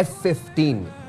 F-15,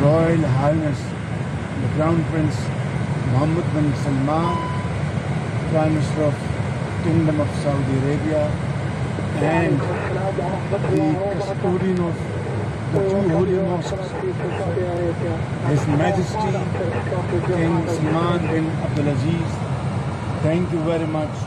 Royal Highness the Crown Prince Mohammed bin Salman, Prime Minister of Kingdom of Saudi Arabia, and the custodian of the two holy mosques, His Majesty King Salman bin Abdulaziz. Thank you very much.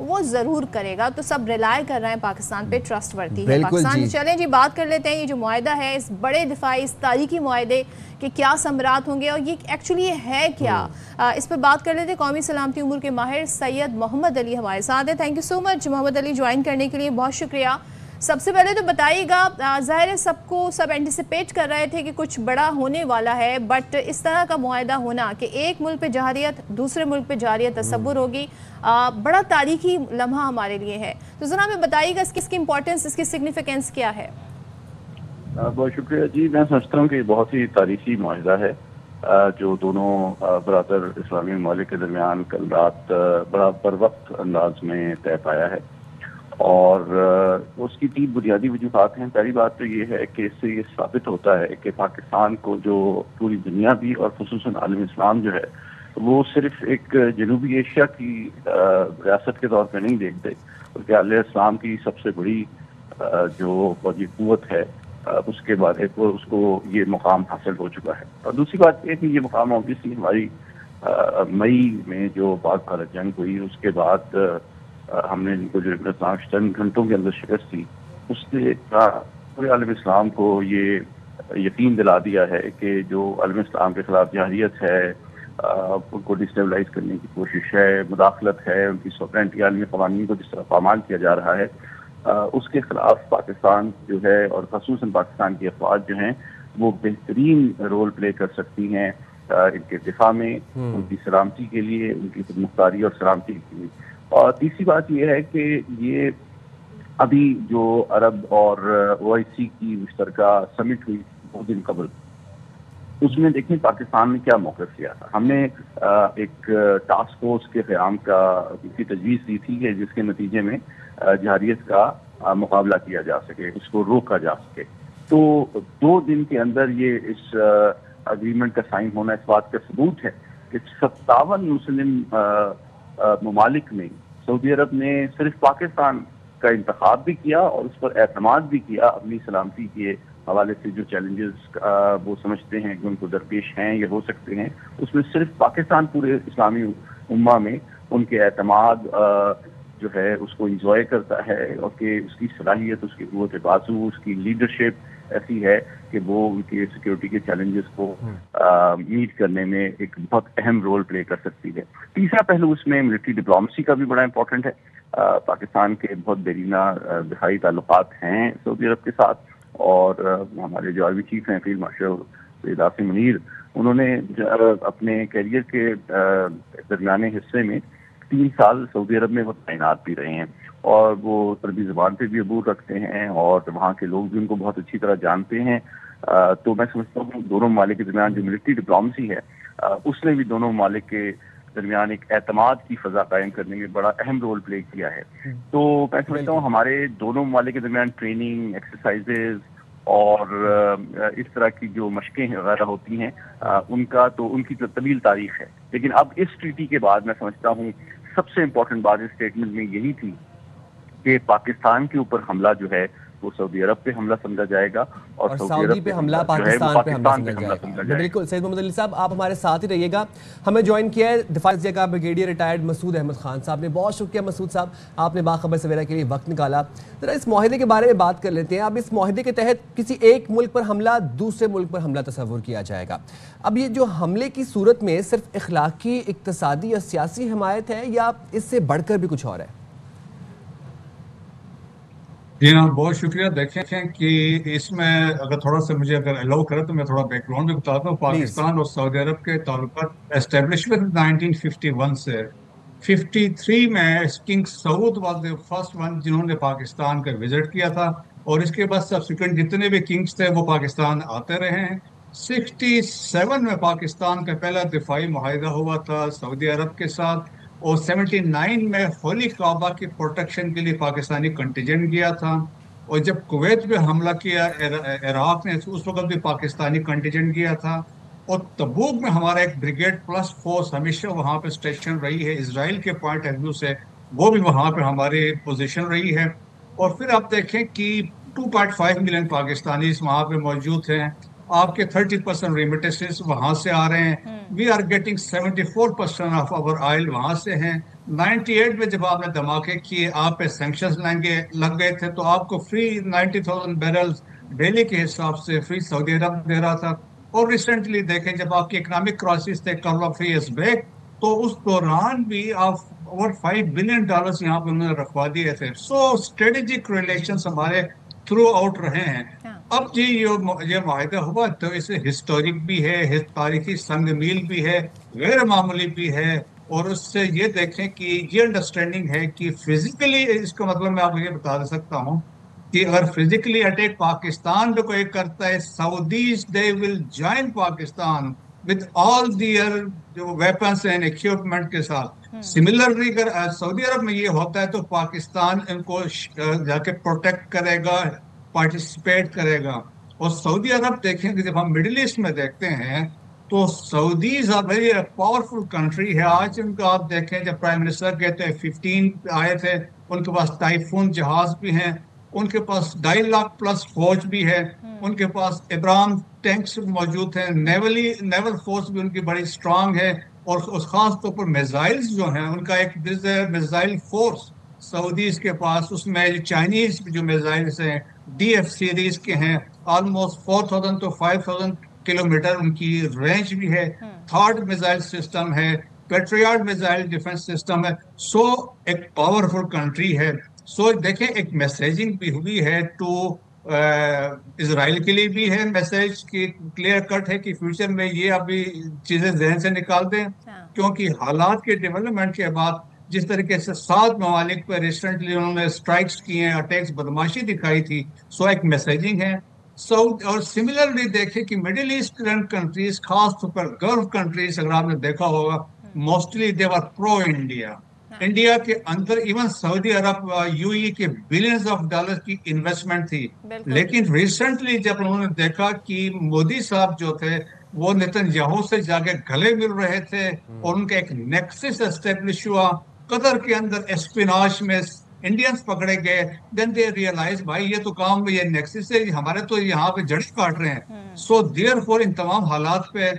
وہ ضرور کرے گا. تو سب rely کر رہے ہیں پاکستان پہ, trust ورتی ہے بالکل پاکستان. جی. چلیں جی بات کر لیتے ہیں یہ جو معاہدہ ہے, اس بڑے دفاعی, اس تاریخی معاہدے کہ کیا ثمرات ہوں گے اور یہ ایکچولی ہے کیا, اس پر بات کر لیتے ہیں. قومی سلامتی امور کے ماہر سید محمد علی ہمارے ساتھ ہیں. Thank you so much Muhammad Ali join کرنے کے لیے, بہت شکریہ. سب سے پہلے تو بتائیے گا, ظاہر ہے سب اینٹیسپیٹ کر رہے تھے کہ کچھ بڑا ہونے والا ہے, بٹ اس طرح کا معاہدہ ہونا کہ ایک ملک پہ جارحیت دوسرے ملک پہ جارحیت تصور ہوگی, بڑا تاریخی لمحہ ہمارے لیے ہے. تو ذرا ہمیں بتائیے گا اس کی امپورٹنس, اس کی سگنیفیکنس کیا ہے؟ بہت شکریہ جی. میں سمجھتا ہوں کہ بہت ہی تاریخی معاہدہ ہے جو دونوں برادر اسلامی ممالک کے درمیان کل رات بڑا پر وقت انداز میں طے پایا ہے, اور اس کی 3 بنیادی وجوہات ہیں. پہلی بات تو یہ ہے کہ اس سے یہ ثابت ہوتا ہے کہ پاکستان کو جو پوری دنیا بھی اور خصوصاً عالم اسلام جو ہے وہ صرف ایک جنوبی ایشیا کی ریاست کے طور پہ نہیں دیکھتے, بلکہ عالم اسلام کی سب سے بڑی جو فوجی قوت ہے اس کے بعد اس کو یہ مقام حاصل ہو چکا ہے. اور دوسری بات یہ کہ یہ مقام اوبیسلی ہماری مئی میں جو پاک بھارت جنگ ہوئی اس کے بعد ہم نے ان کو جو چند گھنٹوں کے اندر شکست دی, اس نے پورے عالم اسلام کو یہ یقین دلا دیا ہے کہ جو عالم اسلام کے خلاف جارحیت ہے, ان کو ڈسٹیبلائز کرنے کی کوشش ہے, مداخلت ہے, ان کی سوورینٹی عالمی قوانین کو جس طرح پامال کیا جا رہا ہے, اس کے خلاف پاکستان جو ہے اور خصوصاً پاکستان کی افواج جو ہیں وہ بہترین رول پلے کر سکتی ہیں ان کے دفاع میں, ان کی سلامتی کے لیے, ان کی خود مختاری اور سلامتی کے لیے. اور تیسری بات یہ ہے کہ یہ ابھی جو عرب اور OIC کی مشترکہ سمٹ ہوئی 2 دن قبل, اس میں دیکھیں پاکستان نے کیا موقف لیا تھا. ہم نے ایک ٹاسک فورس کے قیام کی تجویز دی تھی کہ جس کے نتیجے میں جارحیت کا مقابلہ کیا جا سکے, اس کو روکا جا سکے. تو 2 دن کے اندر یہ اس اگریمنٹ کا سائن ہونا اس بات کا ثبوت ہے کہ 57 مسلم ممالک میں سعودی عرب نے صرف پاکستان کا انتخاب بھی کیا اور اس پر اعتماد بھی کیا اپنی سلامتی کے حوالے سے. جو چیلنجز وہ سمجھتے ہیں کہ ان کو درپیش ہیں یا ہو سکتے ہیں, اس میں صرف پاکستان پورے اسلامی امہ میں ان کے اعتماد جو ہے اس کو انجوائے کرتا ہے, اور کہ اس کی صلاحیت, اس کی قوت بازو, اس کی لیڈرشپ ایسی ہے کہ وہ ان کے سیکیورٹی کے چیلنجز کو میٹ کرنے میں ایک بہت اہم رول پلے کر سکتی ہے. تیسرا پہلو اس میں ملٹری ڈپلومیسی کا بھی بڑا امپورٹنٹ ہے. پاکستان کے بہت دیرینہ دفاعی تعلقات ہیں سعودی عرب کے ساتھ, اور ہمارے جو آرمی چیف ہیں فیلڈ مارشل سید عاصم منیر, انہوں نے اپنے کیریئر کے درمیانے حصے میں 3 سال سعودی عرب میں وہ تعینات بھی رہے ہیں, اور وہ عربی زبان پہ بھی عبور رکھتے ہیں اور وہاں کے لوگ بھی ان کو بہت اچھی طرح جانتے ہیں. تو میں سمجھتا ہوں دونوں ممالک کے درمیان جو ملٹری ڈپلومیسی ہے اس نے بھی دونوں ممالک کے درمیان ایک اعتماد کی فضا قائم کرنے میں بڑا اہم رول پلے کیا ہے. تو میں سمجھتا ہوں ہمارے دونوں ممالک کے درمیان ٹریننگ, ایکسرسائزز اور اس طرح کی جو مشقیں وغیرہ ہوتی ہیں ان کی طویل تاریخ ہے. لیکن اب اس ٹریٹی کے بعد میں سمجھتا ہوں سب سے امپورٹنٹ بات اس اسٹیٹمنٹ میں یہی تھی کہ پاکستان کے اوپر حملہ جو ہے وہ سعودی عرب پہ حملہ سمجھا جائے گا, اور سعودی پہ حملہ پاکستان پہ حملہ سمجھا جائے گا. بالکل سید محمد علی صاحب, آپ ہمارے ساتھ ہی رہیے گا. ہمیں جوائن کیا ہے دفاع کا بریگیڈیئر ریٹائرڈ مسعود احمد خان صاحب نے. بہت شکریہ مسعود صاحب, آپ نے باخبر سویرا کے لیے وقت نکالا. ذرا اس معاہدے کے بارے میں بات کر لیتے ہیں. اب اس معاہدے کے تحت کسی ایک ملک پر حملہ دوسرے ملک پر حملہ تصور کیا جائے گا. اب یہ جو حملے کی صورت میں صرف اخلاقی, اقتصادی یا سیاسی حمایت ہے یا اس سے بڑھ کر بھی کچھ اور ہے؟ جی ہاں, بہت شکریہ. دیکھیں کہ اس میں اگر تھوڑا سا مجھے اگر الاؤ کرے تو میں تھوڑا بیک گراؤنڈ بھی بتاتا ہوں. پاکستان اور سعودی عرب کے تعلقات اسٹیبلشمنٹ 1951 سے 53 میں king Saud was the first one جنہوں نے پاکستان کا وزٹ کیا تھا, اور اس کے بعد سبسیکوینٹ جتنے بھی کنگز تھے وہ پاکستان آتے رہے ہیں. 67 میں پاکستان کا پہلا دفاعی معاہدہ ہوا تھا سعودی عرب کے ساتھ, اور 79 میں ہولی کعبہ کی پروٹیکشن کے لیے پاکستانی کنٹینجنٹ گیا تھا. اور جب کویت پہ حملہ کیا عراق نے اس وقت بھی پاکستانی کنٹینجنٹ گیا تھا. اور تبوک میں ہمارا ایک بریگیڈ پلس فورس ہمیشہ وہاں پہ اسٹیشن رہی ہے. اسرائیل کے پوائنٹ آف ویو سے وہ بھی وہاں پہ ہماری پوزیشن رہی ہے. اور پھر آپ دیکھیں کہ 2.5 ملین پاکستانیز وہاں پہ موجود ہیں. آپ کے 30% ریمیٹنسز وہاں سے آ رہے ہیں. We are getting 74% of our oil وہاں سے ہیں. 98 میں جب آپ نے دھماکے کیے, آپ پہ سینکشنز لگ گئے تھے, تو آپ کو فری 90,000 بیرلز ڈیلی کے حساب سے فری سعودی عرب دے رہا تھا. اور ریسنٹلی دیکھیں جب آپ کی اکنامک کرائسس تھے کپل آف ایئرز بیک, تو اس دوران بھی آپ اوور $5 بلین یہاں پہ انہوں نے رکھوا دیے تھے. سو اسٹریٹجک ریلیشنز ہمارے تھرو آؤٹ رہے ہیں. اب جی یہ معاہدہ ہوا تو اسے ہسٹورک بھی ہے, تاریخی سنگ میل بھی ہے, غیر معمولی بھی ہے. اور اس سے یہ دیکھیں کہ یہ انڈرسٹینڈنگ ہے کہ فزیکلی, اس کا مطلب میں آپ کو یہ بتا سکتا ہوں کہ اگر فزیکلی اٹیک پاکستان پہ کوئی کرتا ہے, Saudis they will join Pakistan with all their جو ویپنس اینڈ اکوپمنٹ کے ساتھ. سملرلی اگر سعودی عرب میں یہ ہوتا ہے تو پاکستان ان کو جا کے پروٹیکٹ کرے گا, پارٹیسپیٹ کرے گا. اور سعودی عرب دیکھیں کہ جب ہم مڈل ایسٹ میں دیکھتے ہیں تو Saudis are very powerful country ہے. آج ان کا آپ دیکھیں جب پرائم منسٹر کہتے ہیں 15 آئے تھے, ان کے پاس ٹائفون جہاز بھی ہیں, ان کے پاس 2.5 لاکھ پلس فوج بھی ہے, ان کے پاس ابراہم ٹینکس موجود ہیں, نیول فورس بھی ان کی بڑی اسٹرانگ ہے. اور اس خاص طور پر میزائلز جو ہیں ان کا ایک میزائل فورس سعودیز کے پاس, اس میں چائنیز جو میزائلز ہیں DF سیریز کے ہیں, آلموسٹ 4,000 to 5,000 کلومیٹر ان کی رینج بھی ہے. تھرڈ میزائل سسٹم ہے, پیٹریاٹ میزائل ڈیفنس سسٹم ہے. سو ایک پاورفل کنٹری ہے. سو دیکھیں ایک میسیجنگ بھی ہوئی ہے ٹو اسرائیل کے لیے بھی ہے میسیج کی کلیئر کٹ ہے کہ فیوچر میں یہ ابھی چیزیں ذہن سے نکال دیں, کیونکہ حالات کے ڈیولپمنٹ کے بعد جس طریقے سے 7 ممالک پر ریسنٹلی انہوں نے اسٹرائکس کیے ہیں, اٹیکس, بدماشی دکھائی تھی. سو ایک میسیجنگ ہے. اور سملرلی دیکھیں کہ مڈل ایسٹرن کنٹریز, خاص طور پر گلف کنٹریز, اگر آپ نے دیکھا ہوگا mostly they are pro India. India کے اندر ایون سعودی عرب UAE کے بلینز آف ڈالر کی انویسٹمنٹ تھی. لیکن ریسنٹلی جب انہوں نے دیکھا کہ مودی صاحب جو تھے وہ نتن یاہو سے جا کے گلے مل رہے تھے اور ان کا ایک نیکسس اسٹیبلش ہوا, قطر کے اندر اسپیناش میں انڈینز پکڑے گئے, دین دے ریئلائز بھائی یہ تو کام یہ نیکسس ہے, ہمارے تو یہاں پہ جڑ کاٹ رہے ہیں. سو دیئر فور ان تمام حالات پہ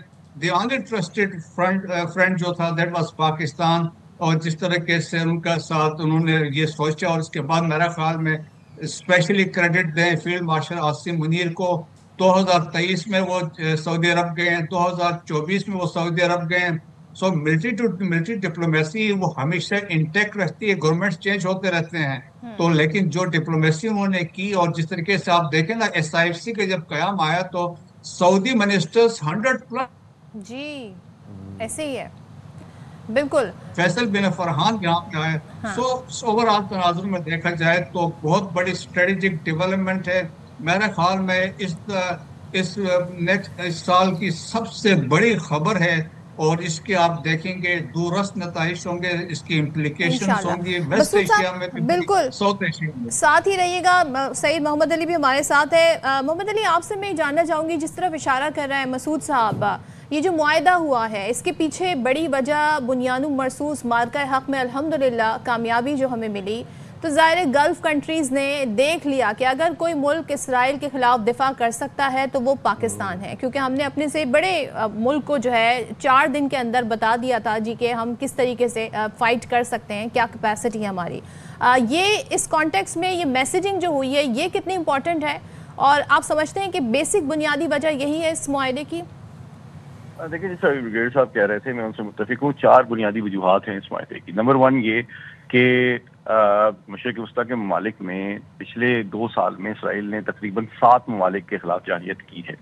دی اونلی ٹرسٹڈ فرینڈ جو تھا دیٹ واز پاکستان. اور جس طریقے سے ان کا ساتھ انہوں نے یہ سوچا, اور اس کے بعد میرا خیال میں اسپیشلی کریڈٹ دیں فیلڈ مارشل عاصم منیر کو. 2023 میں وہ سعودی عرب گئے ہیں, 2024 میں وہ سعودی عرب گئے ہیں. سو ملٹری ٹو ملٹری ڈپلومیسی وہ ہمیشہ انٹیکٹ رہتی ہے, گورنمنٹ چینج ہوتے رہتے ہیں تو, لیکن جو ڈپلومیسی انہوں نے کی, اور جس طریقے سے آپ دیکھیں نا SIFC کا جب قیام آیا تو سعودی منسٹرز 100+. جی ایسے ہی ہے بالکل. فیصل بن فرحان یہاں پہ آئے. سو اوور آل تناظر میں دیکھا جائے تو بہت بڑی اسٹریٹجک ڈیولپمنٹ ہے. میرے خیال میں اس سال کی سب سے بڑی خبر ہے, اور اس کے آپ دیکھیں گے دورست نتائج ہوں گے, اس کی امپلیکیشنز ہوں گی ویسٹ ایشیا میں, بالکل ساؤتھ ایشیا میں. ساتھ ہی رہیے گا. سعید محمد علی بھی ہمارے ساتھ ہے. محمد علی, آپ سے میں جاننا چاہوں گی, جس طرف اشارہ کر رہے ہیں مسعود صاحب, یہ جو معاہدہ ہوا ہے اس کے پیچھے بڑی وجہ بنیاد مرصوص مارکہ حق میں الحمدللہ کامیابی جو ہمیں ملی, تو ظاہر گلف کنٹریز نے دیکھ لیا کہ اگر کوئی ملک اسرائیل کے خلاف دفاع کر سکتا ہے تو وہ پاکستان ہے, کیونکہ ہم نے اپنے سے بڑے ملک کو جو ہے 4 دن کے اندر بتا دیا تھا جی کہ ہم کس طریقے سے فائٹ کر سکتے ہیں, کیا کیپیسٹی ہے ہماری. یہ اس کانٹیکس میں یہ میسیجنگ جو ہوئی ہے یہ کتنی امپورٹنٹ ہے, اور آپ سمجھتے ہیں کہ بیسک بنیادی وجہ یہی ہے اس معاہدے کی؟ دیکھیں جیسا بریگیڈیئر صاحب کہہ رہے تھے, میں ان سے متفق ہوں. 4 بنیادی وجوہات ہیں اس معاہدے کی. نمبر 1 یہ کہ مشرق وسطیٰ کے ممالک میں پچھلے 2 سال میں اسرائیل نے تقریباً 7 ممالک کے خلاف جارحیت کی ہے,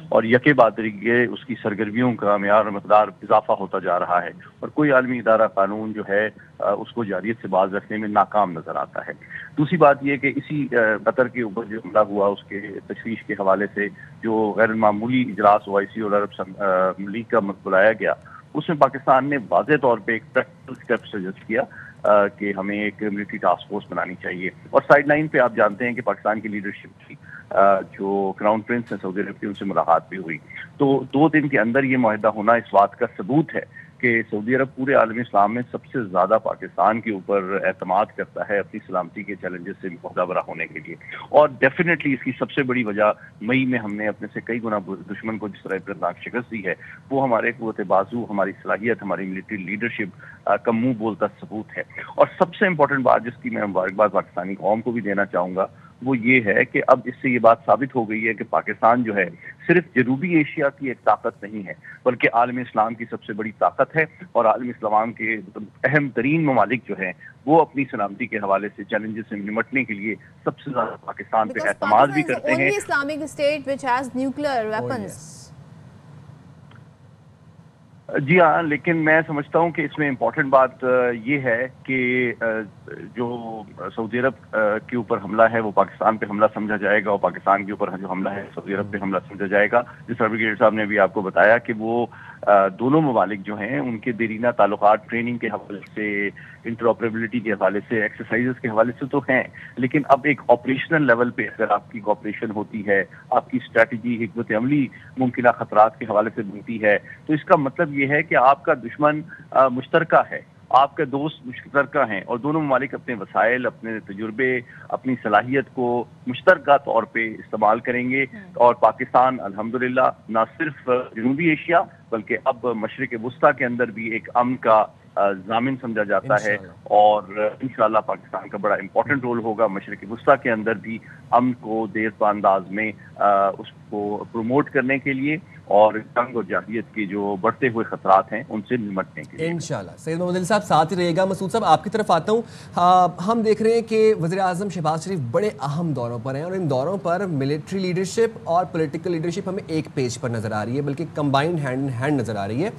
اور یکے بعد دیگرے اس کی سرگرمیوں کا معیار اور مقدار اضافہ ہوتا جا رہا ہے, اور کوئی عالمی ادارہ قانون جو ہے اس کو جارحیت سے باز رکھنے میں ناکام نظر آتا ہے. دوسری بات یہ کہ اسی قطر کے اوپر جو حملہ ہوا اس کے تشویش کے حوالے سے جو غیر معمولی اجلاس OIC اور عرب لیگ کا بلایا گیا, اس میں پاکستان نے واضح طور پہ ایک پریکٹیکل اسٹیپ سجیسٹ کیا کہ ہمیں ایک ملٹری ٹاسک فورس بنانی چاہیے. اور سائڈ لائن پہ آپ جانتے ہیں کہ پاکستان کی لیڈرشپ کی جو کراؤن پرنس ہیں سعودی عرب کی, ان سے ملاقات بھی ہوئی. تو 2 دن کے اندر یہ معاہدہ ہونا اس بات کا ثبوت ہے کہ سعودی عرب پورے عالم اسلام میں سب سے زیادہ پاکستان کے اوپر اعتماد کرتا ہے اپنی سلامتی کے چیلنجز سے مقابلہ ہونے کے لیے. اور ڈیفینیٹلی اس کی سب سے بڑی وجہ مئی میں ہم نے اپنے سے کئی گنا دشمن کو جس طرح عبرتناک شکست دی ہے وہ ہمارے قوت بازو، ہماری صلاحیت، ہماری ملٹری لیڈرشپ کا منہ بولتا ثبوت ہے. اور سب سے امپورٹنٹ بات جس کی میں مبارکباد پاکستانی قوم کو بھی دینا چاہوں گا وہ یہ ہے کہ اب اس سے یہ بات ثابت ہو گئی ہے کہ پاکستان جو ہے صرف جنوبی ایشیا کی ایک طاقت نہیں ہے بلکہ عالم اسلام کی سب سے بڑی طاقت ہے. اور عالم اسلام کے اہم ترین ممالک جو ہیں وہ اپنی سلامتی کے حوالے سے چیلنجز سے نمٹنے کے لیے سب سے زیادہ پاکستان پہ اعتماد بھی کرتے ہیں. Islamic state which has nuclear weapons. جی ہاں، لیکن میں سمجھتا ہوں کہ اس میں امپورٹنٹ بات یہ ہے کہ جو سعودی عرب کے اوپر حملہ ہے وہ پاکستان پہ حملہ سمجھا جائے گا، اور پاکستان کے اوپر جو حملہ ہے سعودی عرب پہ حملہ سمجھا جائے گا. جس طرح بریگیڈیئر صاحب نے بھی آپ کو بتایا کہ وہ دونوں ممالک جو ہیں ان کے دیرینہ تعلقات ٹریننگ کے حوالے سے، انٹرآپریبلٹی کے حوالے سے، ایکسرسائزز کے حوالے سے تو ہیں، لیکن اب ایک آپریشنل لیول پہ اگر آپ کی کوآپریشن ہوتی ہے، آپ کی اسٹریٹجی، حکمت عملی ممکنہ خطرات کے حوالے سے بنتی ہے، تو اس کا مطلب یہ ہے کہ آپ کا دشمن مشترکہ ہے، آپ کے دوست مشترکہ ہیں، اور دونوں ممالک اپنے وسائل، اپنے تجربے، اپنی صلاحیت کو مشترکہ طور پہ استعمال کریں گے. اور پاکستان الحمدللہ نہ صرف جنوبی ایشیا بلکہ اب مشرق وسطیٰ کے اندر بھی ایک امن کا ضامن سمجھا جاتا ہے، اور انشاءاللہ پاکستان کا بڑا امپورٹنٹ رول ہوگا مشرق وسطیٰ کے اندر بھی امن کو دیر پا انداز میں اس کو پروموٹ کرنے کے لیے اور جنگ اور جہادیت کے جو بڑھتے ہوئے خطرات ہیں ان سے نمٹنے کے لیے. انشاءاللہ. سید محمد علی صاحب ساتھ ہی رہے گا. مسعود صاحب آپ کی طرف آتا ہوں. ہم دیکھ رہے ہیں کہ وزیر اعظم شہباز شریف بڑے اہم دوروں پر ہیں، اور ان دوروں پر ملٹری لیڈرشپ اور پولیٹیکل لیڈرشپ ہمیں ایک پیج پر نظر آ رہی ہے، بلکہ کمبائنڈ ہینڈ ان ہینڈ نظر آ رہی ہے.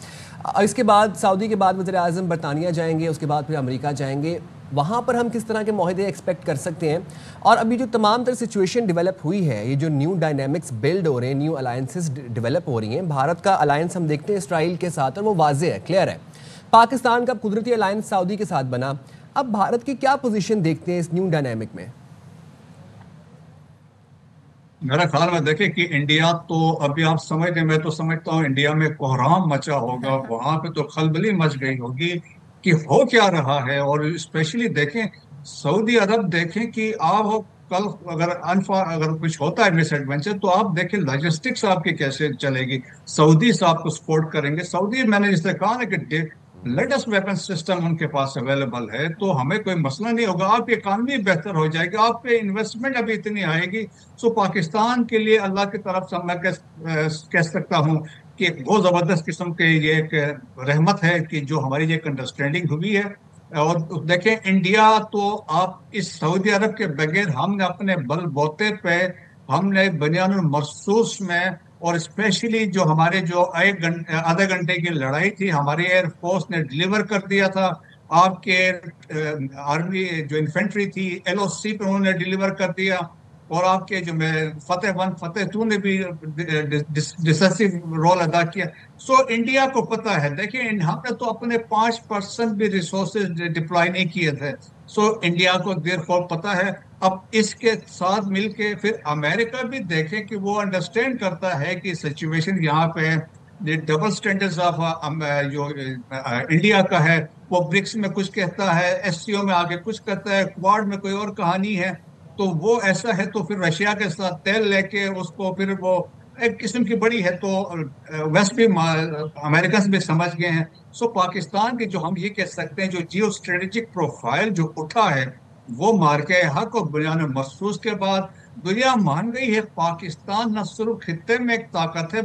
اس کے بعد سعودی کے بعد وزیر اعظم برطانیہ جائیں گے، اس کے بعد پھر امریکہ جائیں گے. وہاں پر ہم کس طرح کے معاہدے ایکسپیکٹ کر سکتے ہیں؟ اور ابھی جو تمام تر سچویشن ڈیولپ ہوئی ہے، یہ جو نیو ڈائنامکس بلڈ ہو رہے ہیں، نیو الائنسز ڈیولپ ہو رہی ہیں، بھارت کا الائنس ہم دیکھتے ہیں اسرائیل کے ساتھ، اور وہ واضح ہے، کلیئر ہے. پاکستان کا قدرتی الائنس سعودی کے ساتھ بنا. اب بھارت کی کیا پوزیشن دیکھتے ہیں اس نیو ڈائنامک میں؟ میرا خیال میں دیکھیں کہ انڈیا تو ابھی آپ سمجھتے ہیں، میں تو سمجھتا ہوں انڈیا میں کوہرام مچا ہوگا، وہاں پہ تو خلبلی مچ گئی ہوگی کہ ہو کیا رہا ہے. اور اسپیشلی دیکھیں سعودی عرب، دیکھیں کہ آپ کل اگر کچھ ہوتا ہے مس ایڈونچر تو آپ دیکھیں لاجسٹکس آپ کی کیسے چلے گی. سعودی سے آپ کو سپورٹ کریں گے. سعودی میں نے جس طرح کہا نا کہ لیٹسٹ ویپن سسٹم ان کے پاس اویلیبل ہے، تو ہمیں کوئی مسئلہ نہیں ہوگا. آپ کی اکانومی بہتر ہو جائے گی، آپ پہ انویسٹمنٹ ابھی اتنی آئے گی. سو پاکستان کے لیے اللہ کی طرف سے میں کہہ سکتا ہوں کہ بہت زبردست قسم کے یہ ایک رحمت ہے کہ جو ہماری ایک انڈرسٹینڈنگ ہوئی ہے. اور دیکھیں انڈیا تو آپ اس سعودی عرب کے بغیر ہم نے اپنے بل بوتے پہ ہم نے بنیان المرصوص میں، اور اسپیشلی جو ہمارے جو آدھے گھنٹے کی لڑائی تھی ہماری ایئر فورس نے ڈیلیور کر دیا تھا. آپ کے آرمی جو انفینٹری تھی LOC پہ انہوں نے ڈیلیور کر دیا، اور آپ کے جو فتح 1 فتح 2 نے بھی ڈسیسو رول ادا کیا. سو انڈیا کو پتہ ہے، دیکھیں ہم نے تو اپنے 5% بھی ریسورسز ڈپلائی نہیں کیے تھے. سو انڈیا کو دیر فور پتہ ہے. اب اس کے ساتھ مل کے پھر امریکہ بھی دیکھیں کہ وہ انڈرسٹینڈ کرتا ہے کہ سچویشن یہاں پہ ڈبل سٹینڈرڈز آف جو انڈیا کا ہے، وہ برکس میں کچھ کہتا ہے، SCO میں آگے کچھ کہتا ہے، کوارڈ میں کوئی اور کہانی ہے. تو وہ ایسا ہے تو پھر رشیا کے ساتھ تیل لے کے اس کو پھر وہ ایک قسم کی بڑی ہے، تو ویسٹ بھی امریکن بھی سمجھ گئے ہیں. سو پاکستان کے جو ہم یہ کہہ سکتے ہیں جو جیو اسٹریٹجک پروفائل جو اٹھا ہے وہ مارکے حق اور بنیان مرصوص کے بعد دنیا مان گئی ہے پاکستان نہ صرف خطے میں ایک طاقت ہے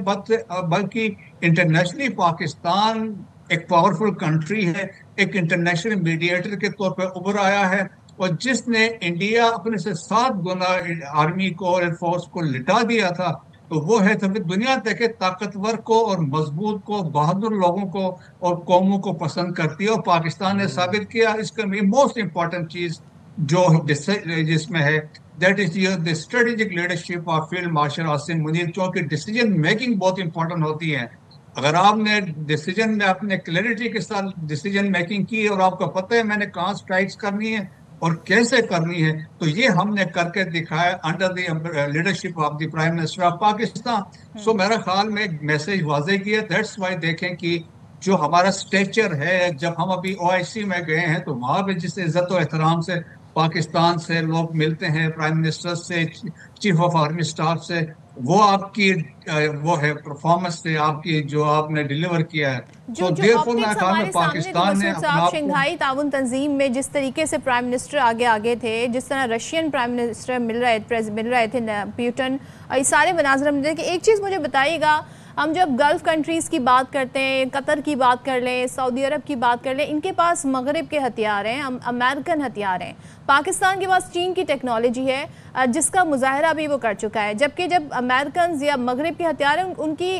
بلکہ انٹرنیشنلی پاکستان ایک پاورفل کنٹری ہے، ایک انٹرنیشنل میڈیٹر کے طور پہ ابھر آیا ہے. اور جس نے انڈیا اپنے سے 7 گنا آرمی کو اور ایئر فورس کو لٹا دیا تھا، تو وہ ہے تو دنیا دیکھے طاقتور کو اور مضبوط کو، بہادر لوگوں کو اور قوموں کو پسند کرتی ہے. اور پاکستان نے ثابت کیا. اس کا موسٹ امپورٹنٹ چیز جو جس میں ہے that is the strategic leadership of field marshal Asim Munir, کیونکہ ڈیسیجن میکنگ بہت امپورٹنٹ ہوتی ہے. اگر آپ نے ڈیسیجن میں اپنے کلیئرٹی کے ساتھ ڈیسیجن میکنگ کی اور آپ کو پتہ ہے میں نے کہاں سٹرائکس کرنی ہے اور کیسے کرنی ہے، تو یہ ہم نے کر کے دکھایا under the leadership of the prime minister of Pakistan. So میرا خیال میں ایک میسج واضح کیا. دیٹس وائی دیکھیں کہ جو ہمارا اسٹیچر ہے. جب ہم ابھی OIC میں گئے ہیں تو وہاں پہ جس عزت و احترام سے پاکستان سے لوگ ملتے ہیں, پرائم منسٹر سے, چیف آف آرمی اسٹاف سے, وہ آپ کی وہ ہے پرفارمنس سے آپ کی جو آپ نے ڈیلیور کیا ہے. جو میرے آپٹکس خیال میں ہمارے سامنے تھے پاکستان نے مسعود اپنا صاحب, آپ کو شنگھائی تعاون تنظیم میں جس طریقے سے پرائم منسٹر آگے تھے, جس طرح رشین پرائم منسٹر مل رہے تھے پیوٹن, یہ سارے مناظر ہم دیکھیں. ایک چیز مجھے بتائیے گا, ہم جب گلف کنٹریز کی بات کرتے ہیں, قطر کی بات کر لیں, سعودی عرب کی بات کر لیں, ان کے پاس مغرب کے ہتھیار ہیں, امریکن ہتھیار ہیں. پاکستان کے پاس چین کی ٹیکنالوجی ہے جس کا مظاہرہ بھی وہ کر چکا ہے, جبکہ جب امریکنز یا مغرب کے ہتھیار ہیں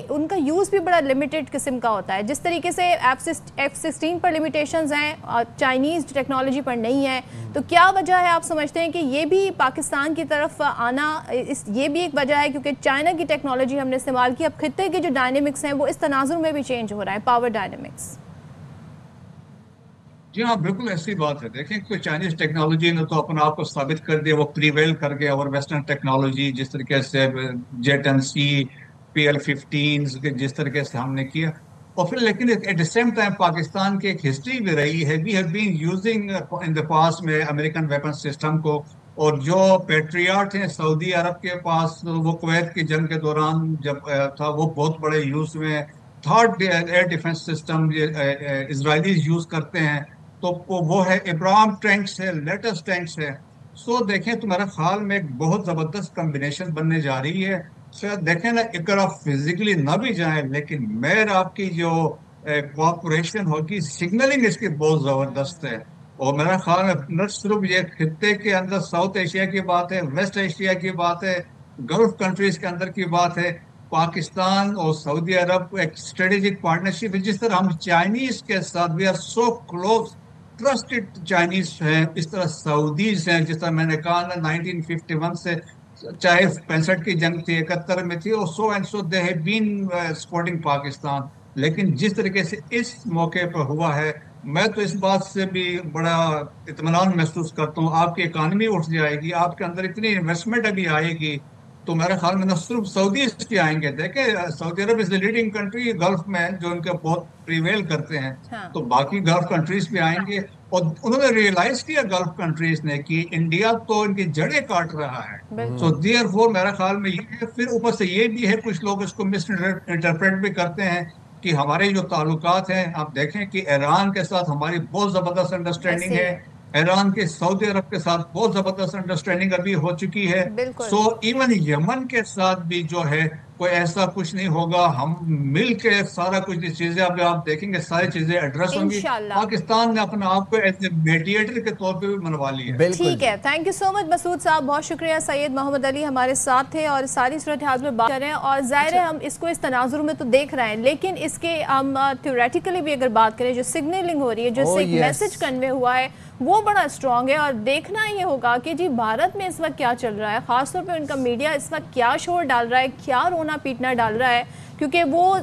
ان کا یوز بھی بڑا لمیٹڈ قسم کا ہوتا ہے. جس طریقے سے F-16 پر لمیٹیشنز ہیں, چائنیز ٹیکنالوجی پر نہیں ہے, تو کیا وجہ ہے آپ سمجھتے ہیں کہ یہ بھی پاکستان کی طرف آنا, یہ بھی ایک وجہ ہے کیونکہ چائنا کی ٹیکنالوجی ہم نے استعمال کی, اب خطے کے جو ڈائنامکس ہیں وہ اس تناظر میں بھی چینج ہو رہا ہے, پاور ڈائنامکس. جی ہاں بالکل ایسی بات ہے. دیکھیں کہ چائنیز ٹیکنالوجی نے تو اپنا آپ کو ثابت کر دیا, وہ پریویل کر گیا, اور ویسٹرن ٹیکنالوجی جس طریقے سے Jet-NC, PL-15 جس طریقے سے ہم نے کیا, اور پھر لیکن at the same time Pakistan کی ایک ہسٹری بھی رہی ہے. We have been using in the past میں امریکن ویپن سسٹم کو, اور جو پیٹریاٹ ہیں سعودی عرب کے پاس, وہ کویت کی جنگ کے دوران جب تھا وہ بہت بڑے یوز میں. Third air defence system اسرائیلیز use کرتے ہیں, تو وہ ہے ابراہم ٹینکس ہے, لیٹسٹ ٹینکس ہے. دیکھیں تو میرے خیال میں ایک بہت زبردست کمبینیشن بننے جا رہی ہے. دیکھیں نا, اگر آپ فزیکلی نہ بھی جائیں لیکن آپ کی جو کوآپریشن ہوگی, سگنلنگ اس کی بہت زبردست ہے. اور میرا خیال میں نہ صرف یہ خطے کے اندر ساؤتھ ایشیا کی بات ہے, ویسٹ ایشیا کی بات ہے, گلف کنٹریز کے اندر کی بات ہے, پاکستان اور سعودی عرب ایک اسٹریٹجک پارٹنرشپ ہے. جس طرح ہم چائنیز کے ساتھ we are so close, trusted Chinese ہیں, اس طرح سعودیز ہیں. جس طرح میں نے کہا نا 1951 سے, چاہے 65 کی جنگ تھی, 71 میں تھی, اور so and so they have been supporting Pakistan. لیکن جس طریقے سے اس موقع پر ہوا ہے, میں تو اس بات سے بھی بڑا اطمینان محسوس کرتا ہوں. آپ کی اکانومی اٹھ جائے گی, آپ کے اندر اتنی انویسٹمنٹ ابھی آئے گی, تو میرے خیال میں نہ صرف سعودی کے آئیں گے. دیکھیں سعودی عرب از دا لیڈنگ کنٹری گلف میں, جو ان کے بہت پریویل کرتے ہیں, تو باقی گلف کنٹریز بھی آئیں گے. اور انہوں نے ریئلائز کیا گلف کنٹریز نے کہ انڈیا تو ان کی جڑیں کاٹ رہا ہے. سو دیئر فور میرا خیال میں یہ ہے. پھر اوپر سے یہ بھی ہے, کچھ لوگ اس کو مس انٹرپریٹ بھی کرتے ہیں کہ ہمارے جو تعلقات ہیں, آپ دیکھیں کہ ایران کے ساتھ ہماری بہت زبردست انڈرسٹینڈنگ ہے, ایران کے سعودی عرب کے ساتھ بہت زبردست انڈرسٹینڈنگ ابھی ہو چکی ہے. سو ایون یمن کے ساتھ بھی جو ہے کوئی ایسا کچھ نہیں ہوگا, ہم مل کے سارا کچھ چیزیں ابھی آپ دیکھیں گے ساری چیزیں ایڈریس ہوں گی. پاکستان نے اپنا آپ کو ایز اے میڈیٹر کے طور پہ بھی منوا لیا ہے. ٹھیک ہے, تھینک یو سو مچ مسعود صاحب, بہت شکریہ. سید محمد علی ہمارے ساتھ تھے اور ساری صورتحال میں بات کر رہے ہیں, اور ظاہر ہے ہم اس کو اس تناظر میں تو دیکھ رہے ہیں, لیکن اس کے ہم تھیوریٹیکلی بھی اگر بات کریں, جو سگنلنگ ہو رہی ہے, جو میسج کنوے ہوا ہے, وہ بڑا اسٹرانگ ہے. اور دیکھنا یہ ہوگا کہ جی بھارت میں اس وقت کیا چل رہا ہے, خاص طور پہ ان کا میڈیا اس وقت کیا شور ڈال رہا ہے, کیا رونا پیٹنا ڈال رہا ہے, کیونکہ وہ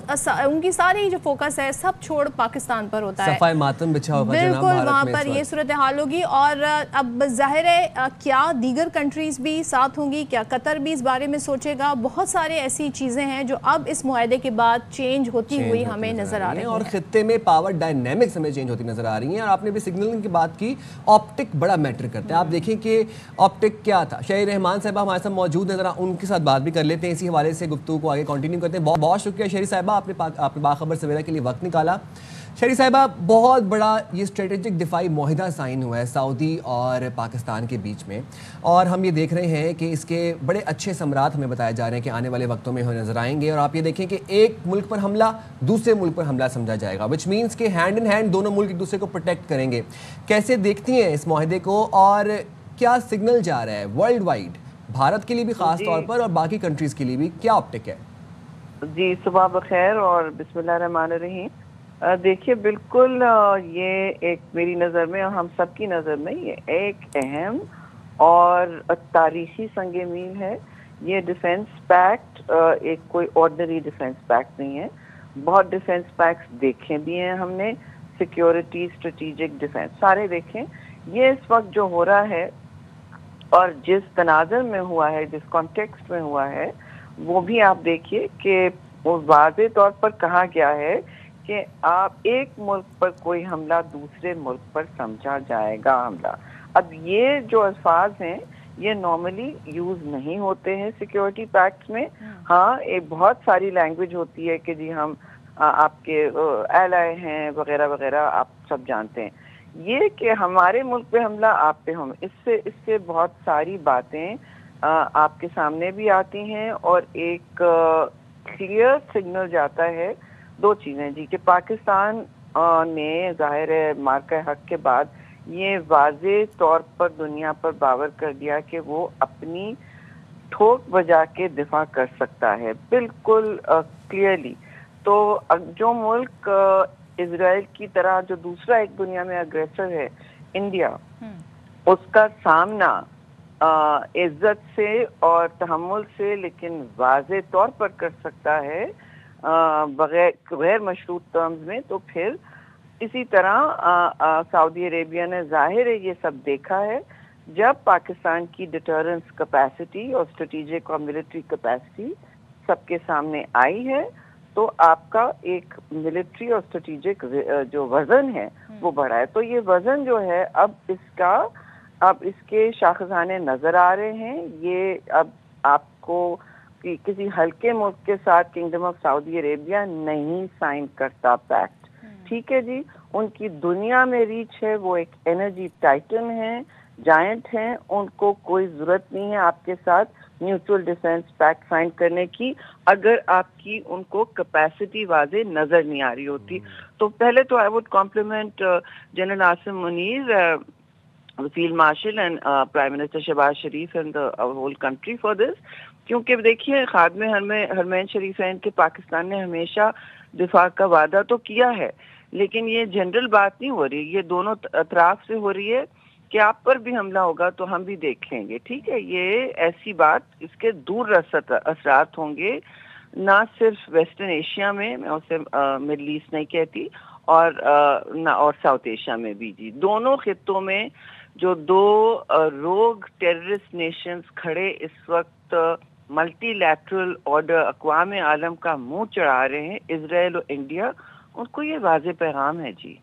ان کی ساری جو فوکس ہے سب چھوڑ پاکستان پر ہوتا ہے. صفائے ماتم بچھا ہوگا جناب بالکل, وہاں پر یہ صورتحال ہوگی. اور اب ظاہر ہے کیا دیگر کنٹریز بھی ساتھ ہوں گی, کیا قطر بھی اس بارے میں سوچے گا, بہت سارے ایسی چیزیں ہیں جو اب اس معاہدے کے بعد چینج ہوتی ہوئی ہمیں نظر آ رہی ہیں, اور خطے میں پاور ڈائنامکس ہمیں چینج ہوتی نظر آ رہی ہیں. اور آپ نے بھی سگنلنگ کی بات کی, آپٹک بڑا میٹر کرتا ہے. آپ دیکھیں کہ آپٹک کیا تھا. شہر رحمان صاحبہ ہمارے ساتھ موجود ہیں, ذرا ان کے ساتھ بات بھی کر لیتے ہیں, اسی حوالے سے گفتگو کو آگے کنٹینیو کرتے ہیں. بہت شکریہ شہری صاحبہ, آپ نے باخبر سویرا کے لیے وقت نکالا. شہری صاحبہ, بہت بڑا یہ اسٹریٹجک دفاعی معاہدہ سائن ہوا ہے سعودی اور پاکستان کے بیچ میں, اور ہم یہ دیکھ رہے ہیں کہ اس کے بڑے اچھے ثمرات ہمیں بتائے جا رہے ہیں کہ آنے والے وقتوں میں نظر آئیں گے. اور آپ یہ دیکھیں کہ ایک ملک پر حملہ دوسرے ملک پر حملہ سمجھا جائے گا, وچ مینس کہ ہینڈ ان ہینڈ دونوں ملک ایک دوسرے کو پروٹیکٹ کریں گے. کیسے دیکھتی ہیں اس معاہدے کو, اور کیا سگنل جا رہا ہے ورلڈ وائڈ, بھارت کے لیے بھی خاص طور پر اور باقی کنٹریز کے لیے بھی, کیا آپٹک ہے؟ جی صبح بخیر اور بسم اللہ الرحمن الرحیم. دیکھیے بالکل یہ ایک میری نظر میں, ہم سب کی نظر میں, یہ ایک اہم اور تاریخی سنگ میل ہے. یہ ڈیفنس پیکٹ ایک کوئی آرڈنری ڈیفنس پیکٹ نہیں ہے. بہت ڈیفنس پیکٹس دیکھے بھی ہیں ہم نے, سیکیورٹی, اسٹریٹجک ڈیفنس سارے دیکھیں. یہ اس وقت جو ہو رہا ہے اور جس تناظر میں ہوا ہے, جس کانٹیکسٹ میں ہوا ہے, وہ بھی آپ دیکھیے کہ وہ واضح طور پر کہا گیا ہے کہ آپ ایک ملک پر کوئی حملہ دوسرے ملک پر سمجھا جائے گا حملہ. اب یہ جو الفاظ ہیں یہ نارملی یوز نہیں ہوتے ہیں سیکیورٹی پیکٹس میں. ہاں ایک بہت ساری لینگویج ہوتی ہے کہ جی ہم آپ کے ایلائے ہیں وغیرہ وغیرہ, آپ سب جانتے ہیں. یہ کہ ہمارے ملک پہ حملہ آپ پہ ہم, اس سے بہت ساری باتیں آپ کے سامنے بھی آتی ہیں, اور ایک کلیئر سگنل جاتا ہے. دو چیزیں جی کہ پاکستان نے ظاہر ہے مارکہ حق کے بعد یہ واضح طور پر دنیا پر باور کر دیا کہ وہ اپنی ٹھوک بجا کے دفاع کر سکتا ہے بالکل کلیئرلی. تو جو ملک اسرائیل کی طرح جو دوسرا ایک دنیا میں اگریسر ہے انڈیا, اس کا سامنا عزت سے اور تحمل سے لیکن واضح طور پر کر سکتا ہے غیر مشروط ٹرمز میں, تو پھر اسی طرح سعودی عربیہ نے ظاہر ہے یہ سب دیکھا ہے. جب پاکستان کی ڈیٹرنس کیپیسٹی اور اسٹریٹجک اور ملٹری کیپیسٹی سب کے سامنے آئی ہے تو آپ کا ایک ملٹری اور اسٹریٹجک جو وزن ہے وہ بڑھا ہے. تو یہ وزن جو ہے اب اس کے شاخسانے نظر آ رہے ہیں. یہ اب آپ کو کسی ہلکے ملک کے ساتھ کنگڈم آف سعودی عربیہ نہیں سائن کرتا پیکٹ, ٹھیک ہے جی. ان کی دنیا میں ریچ ہے, وہ ایک انرجی ٹائٹن ہے, جائنٹ ہیں, ان کو کوئی ضرورت نہیں ہے آپ کے ساتھ نیوٹرل ڈیفنس پیکٹ سائن کرنے کی اگر آپ کی ان کو کیپیسٹی واضح نظر نہیں آ رہی ہوتی. تو پہلے تو I would compliment General Asim Munir, field marshal and prime minister Shehbaz Sharif and whole country for this, کیونکہ دیکھیے خادم حرمین شریفین کے پاکستان نے ہمیشہ دفاع کا وعدہ تو کیا ہے, لیکن یہ جنرل بات نہیں ہو رہی, یہ دونوں اطراف سے ہو رہی ہے کہ آپ پر بھی حملہ ہوگا تو ہم بھی دیکھ لیں گے, ٹھیک ہے. یہ ایسی بات, اس کے دور رسد اثرات ہوں گے نہ صرف ویسٹرن ایشیا میں اسے مڈل ایسٹ نہیں کہتی, اور نہ اور ساؤتھ ایشیا میں بھی جی. دونوں خطوں میں جو دو روگ ٹیررسٹ نیشنز کھڑے اس وقت ملٹی لیٹرل آرڈر اقوام عالم کا منہ چڑھا رہے ہیں, اسرائیل اور انڈیا, ان کو یہ واضح پیغام ہے جی.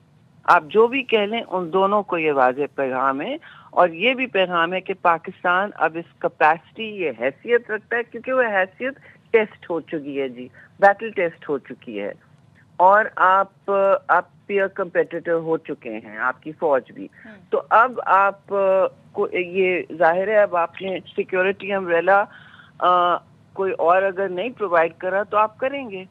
آپ جو بھی کہہ لیں ان دونوں کو یہ واضح پیغام ہے, اور یہ بھی پیغام ہے کہ پاکستان اب اس کیپیسٹی یہ حیثیت رکھتا ہے کیونکہ وہ حیثیت ٹیسٹ ہو چکی ہے جی, بیٹل ٹیسٹ ہو چکی ہے, اور آپ پیئر کمپیٹیٹر ہو چکے ہیں, آپ کی فوج بھی. تو اب آپ کو یہ ظاہر ہے اب آپ نے سیکیورٹی امبریلا کوئی اور اگر نہیں پرووائڈ کرا تو آپ کریں گے.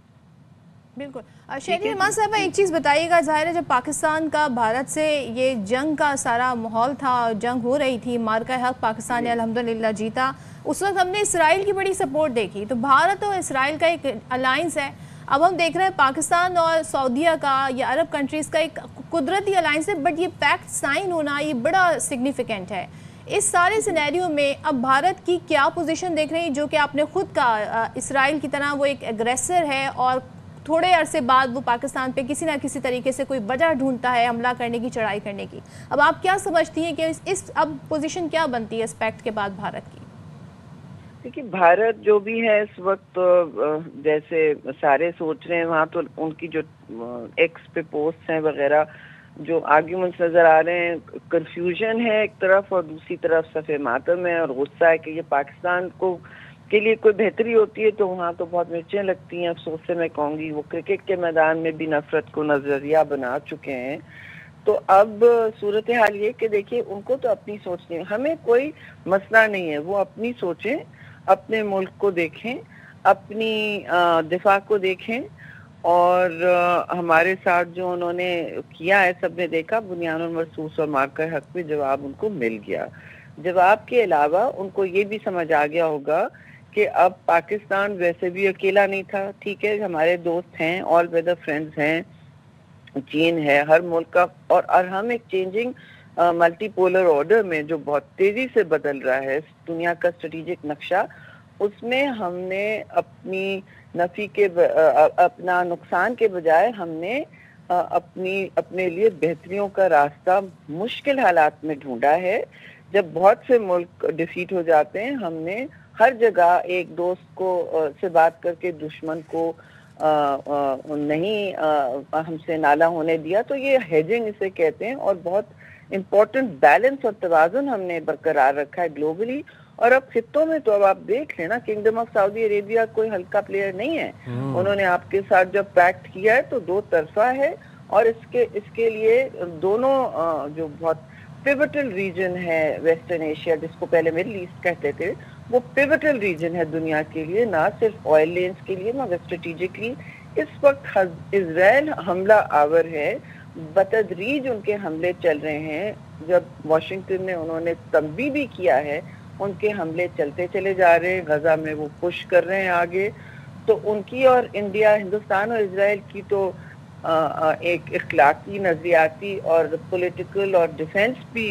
بالکل. شہری امان صاحبہ ایک چیز بتائیے گا, ظاہر ہے جب پاکستان کا بھارت سے یہ جنگ کا سارا ماحول تھا, جنگ ہو رہی تھی, مارکہ حق پاکستان نے الحمدللہ جیتا, اس وقت ہم نے اسرائیل کی بڑی سپورٹ دیکھی. تو بھارت اور اسرائیل کا ایک الائنس ہے, اب ہم دیکھ رہے ہیں پاکستان اور سعودیہ کا یا عرب کنٹریز کا ایک قدرتی الائنس ہے, بٹ یہ پیکٹ سائن ہونا یہ بڑا سگنیفیکنٹ ہے. اس سارے سینیریو میں اب بھارت کی کیا پوزیشن دیکھ رہے ہیں, جو کہ آپ نے خود کہا اسرائیل کی طرح وہ ایک ایگریسر ہے اور تھوڑے عرصے بعد وہ پاکستان پہ کسی نہ کسی طریقے سے کوئی وجہ ڈھونڈتا ہے حملہ کرنے کی, چڑھائی کرنے کی. اب آپ کیا سمجھتی ہیں کہ اس اب پوزیشن کیا بنتی ہے اس پیکٹ کے بعد بھارت کی؟ دیکھیے بھارت جو بھی ہے اس وقت جیسے سارے سوچ رہے ہیں, وہاں تو ان کی جو ایکس پہ پوسٹ ہیں وغیرہ جو آرگیومنٹس نظر آ رہے ہیں, کنفیوژن ہے ایک طرف اور دوسری طرف صفحہ ماتم ہے اور غصہ ہے کہ یہ پاکستان کو کے لیے کوئی بہتری ہوتی ہے تو وہاں تو بہت مرچیں لگتی ہیں. افسوس سے میں کہوں گی وہ کرکٹ کے میدان میں بھی نفرت کو نظریہ بنا چکے ہیں. تو اب صورتحال یہ کہ دیکھیے ان کو تو اپنی سوچ نہیں, ہمیں کوئی مسئلہ نہیں ہے, وہ اپنی سوچیں, اپنے ملک کو دیکھیں, اپنی دفاع کو دیکھیں, اور ہمارے ساتھ جو انہوں نے کیا ہے سب نے دیکھا, بنیان المرصوص اور مارکہ حق پہ جواب ان کو مل گیا. جواب کے علاوہ ان کو یہ بھی سمجھ آ گیا ہوگا کہ اب پاکستان ویسے بھی اکیلا نہیں تھا, ٹھیک ہے, ہمارے دوست ہیں, آل ویدر فرینڈز ہیں, چین ہے, ہر ملک کا, اور ہم ایک چینجنگ ملٹی پولر آرڈر میں جو بہت تیزی سے بدل رہا ہے دنیا کا اسٹریٹجک نقشہ, اس میں ہم نے اپنی نفی کے اپنا نقصان کے بجائے ہم نے اپنے لیے بہتریوں کا راستہ مشکل حالات میں ڈھونڈا ہے. جب بہت سے ملک ڈیفیٹ ہو جاتے ہیں, ہم نے ہر جگہ ایک دوست کو سے بات کر کے دشمن کو نہیں ہم سے نالا ہونے دیا. تو یہ ہیجنگ اسے کہتے ہیں, اور بہت امپورٹنٹ بیلنس اور توازن ہم نے برقرار رکھا ہے گلوبلی. اور اب خطوں میں تو اب آپ دیکھ لیں نا, کنگڈم آف سعودی عربیہ کوئی ہلکا پلیئر نہیں ہے. انہوں نے آپ کے ساتھ جب پیکٹ کیا ہے تو 2 طرفہ ہے, اور اس کے لیے دونوں جو بہت پیوٹل ریجن ہے ویسٹرن ایشیا, جس کو پہلے مڈل ایسٹ کہتے تھے, وہ پیوٹل ریجن ہے دنیا کے لیے, نہ صرف آئل لینز کے لیے مگر اسٹریٹجکلی. اس وقت اسرائیل حملہ آور ہے, بتدریج ان کے حملے چل رہے ہیں. جب واشنگٹن نے انہوں نے تنبیہ بھی کیا ہے, ان کے حملے چلتے چلے جا رہے ہیں, غزہ میں وہ پش کر رہے ہیں آگے. تو ان کی اور انڈیا, ہندوستان اور اسرائیل کی تو ایک اخلاقی, نظریاتی اور پولیٹیکل اور ڈیفنس بھی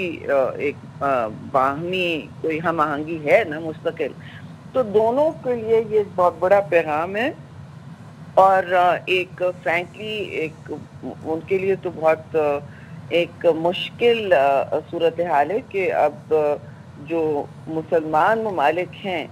ایک باہمی کوئی ہم آہنگی ہے نا مستقل. تو دونوں کے لیے یہ بہت بڑا پیغام ہے, اور ایک فرینکلی ایک ان کے لیے تو بہت ایک مشکل صورتحال ہے کہ اب جو مسلمان ممالک ہیں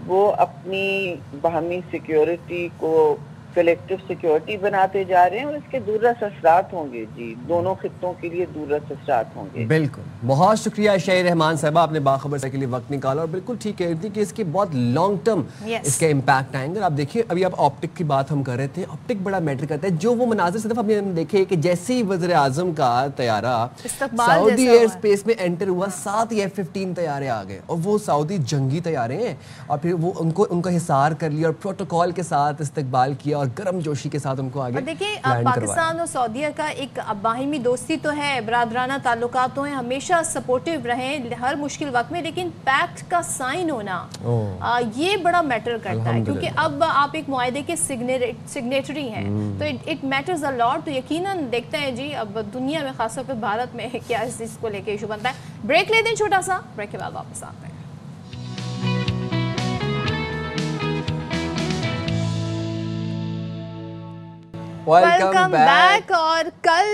وہ اپنی باہمی سیکیورٹی کو کلیکٹیو سیکیورٹی بناتے جا رہے ہیں, اور اس کے دوررس اثرات ہوں گے. جی, دونوں خطوں کے لیے دوررس اثرات ہوں گے. بالکل, بہت شکریہ شاہی رحمان صاحبہ, آپ نے باخبر سے کے لیے وقت نکالا, اور بالکل ٹھیک کہہ رہی تھی کہ اس کے بہت لانگ ٹرم اس کے امپیکٹ آئیں گے. آپ دیکھیے, ابھی آپ آپٹک کی بات ہم کر رہے تھے, آپٹک بڑا میٹر کرتا ہے. جو وہ مناظر صرف ہم نے دیکھے کہ جیسے ہی وزیر اعظم کا طیارہ سعودی ایئر اسپیس میں انٹر ہوا, 7 F-15 طیارے آ گئے, اور وہ سعودی جنگی طیارے ہیں, اور پھر وہ ان کا حصار کر لیا, اور پروٹوکول کے ساتھ استقبال کیا, اور گرم جوشی کے ساتھ ان کو آگے. دیکھیں, پاکستان اور سعودیہ کا ایک باہمی دوستی تو ہے, برادرانہ تعلقات تو ہیں, ہمیشہ سپورٹیو رہے ہر مشکل وقت میں, لیکن پیکٹ کا سائن ہونا یہ بڑا میٹر کرتا ہے, کیونکہ اب آپ ایک معاہدے کے سگنیٹری ہیں, تو اٹ میٹرز اے لاٹ. تو یقیناً دیکھتے ہیں جی اب دنیا میں, خاص طور پہ بھارت میں کیا اس چیز کو لے کے ایشو بنتا ہے. بریک لے دیں چھوٹا سا, بریک کے بعد واپس آتے ہیں. Welcome back. اور کل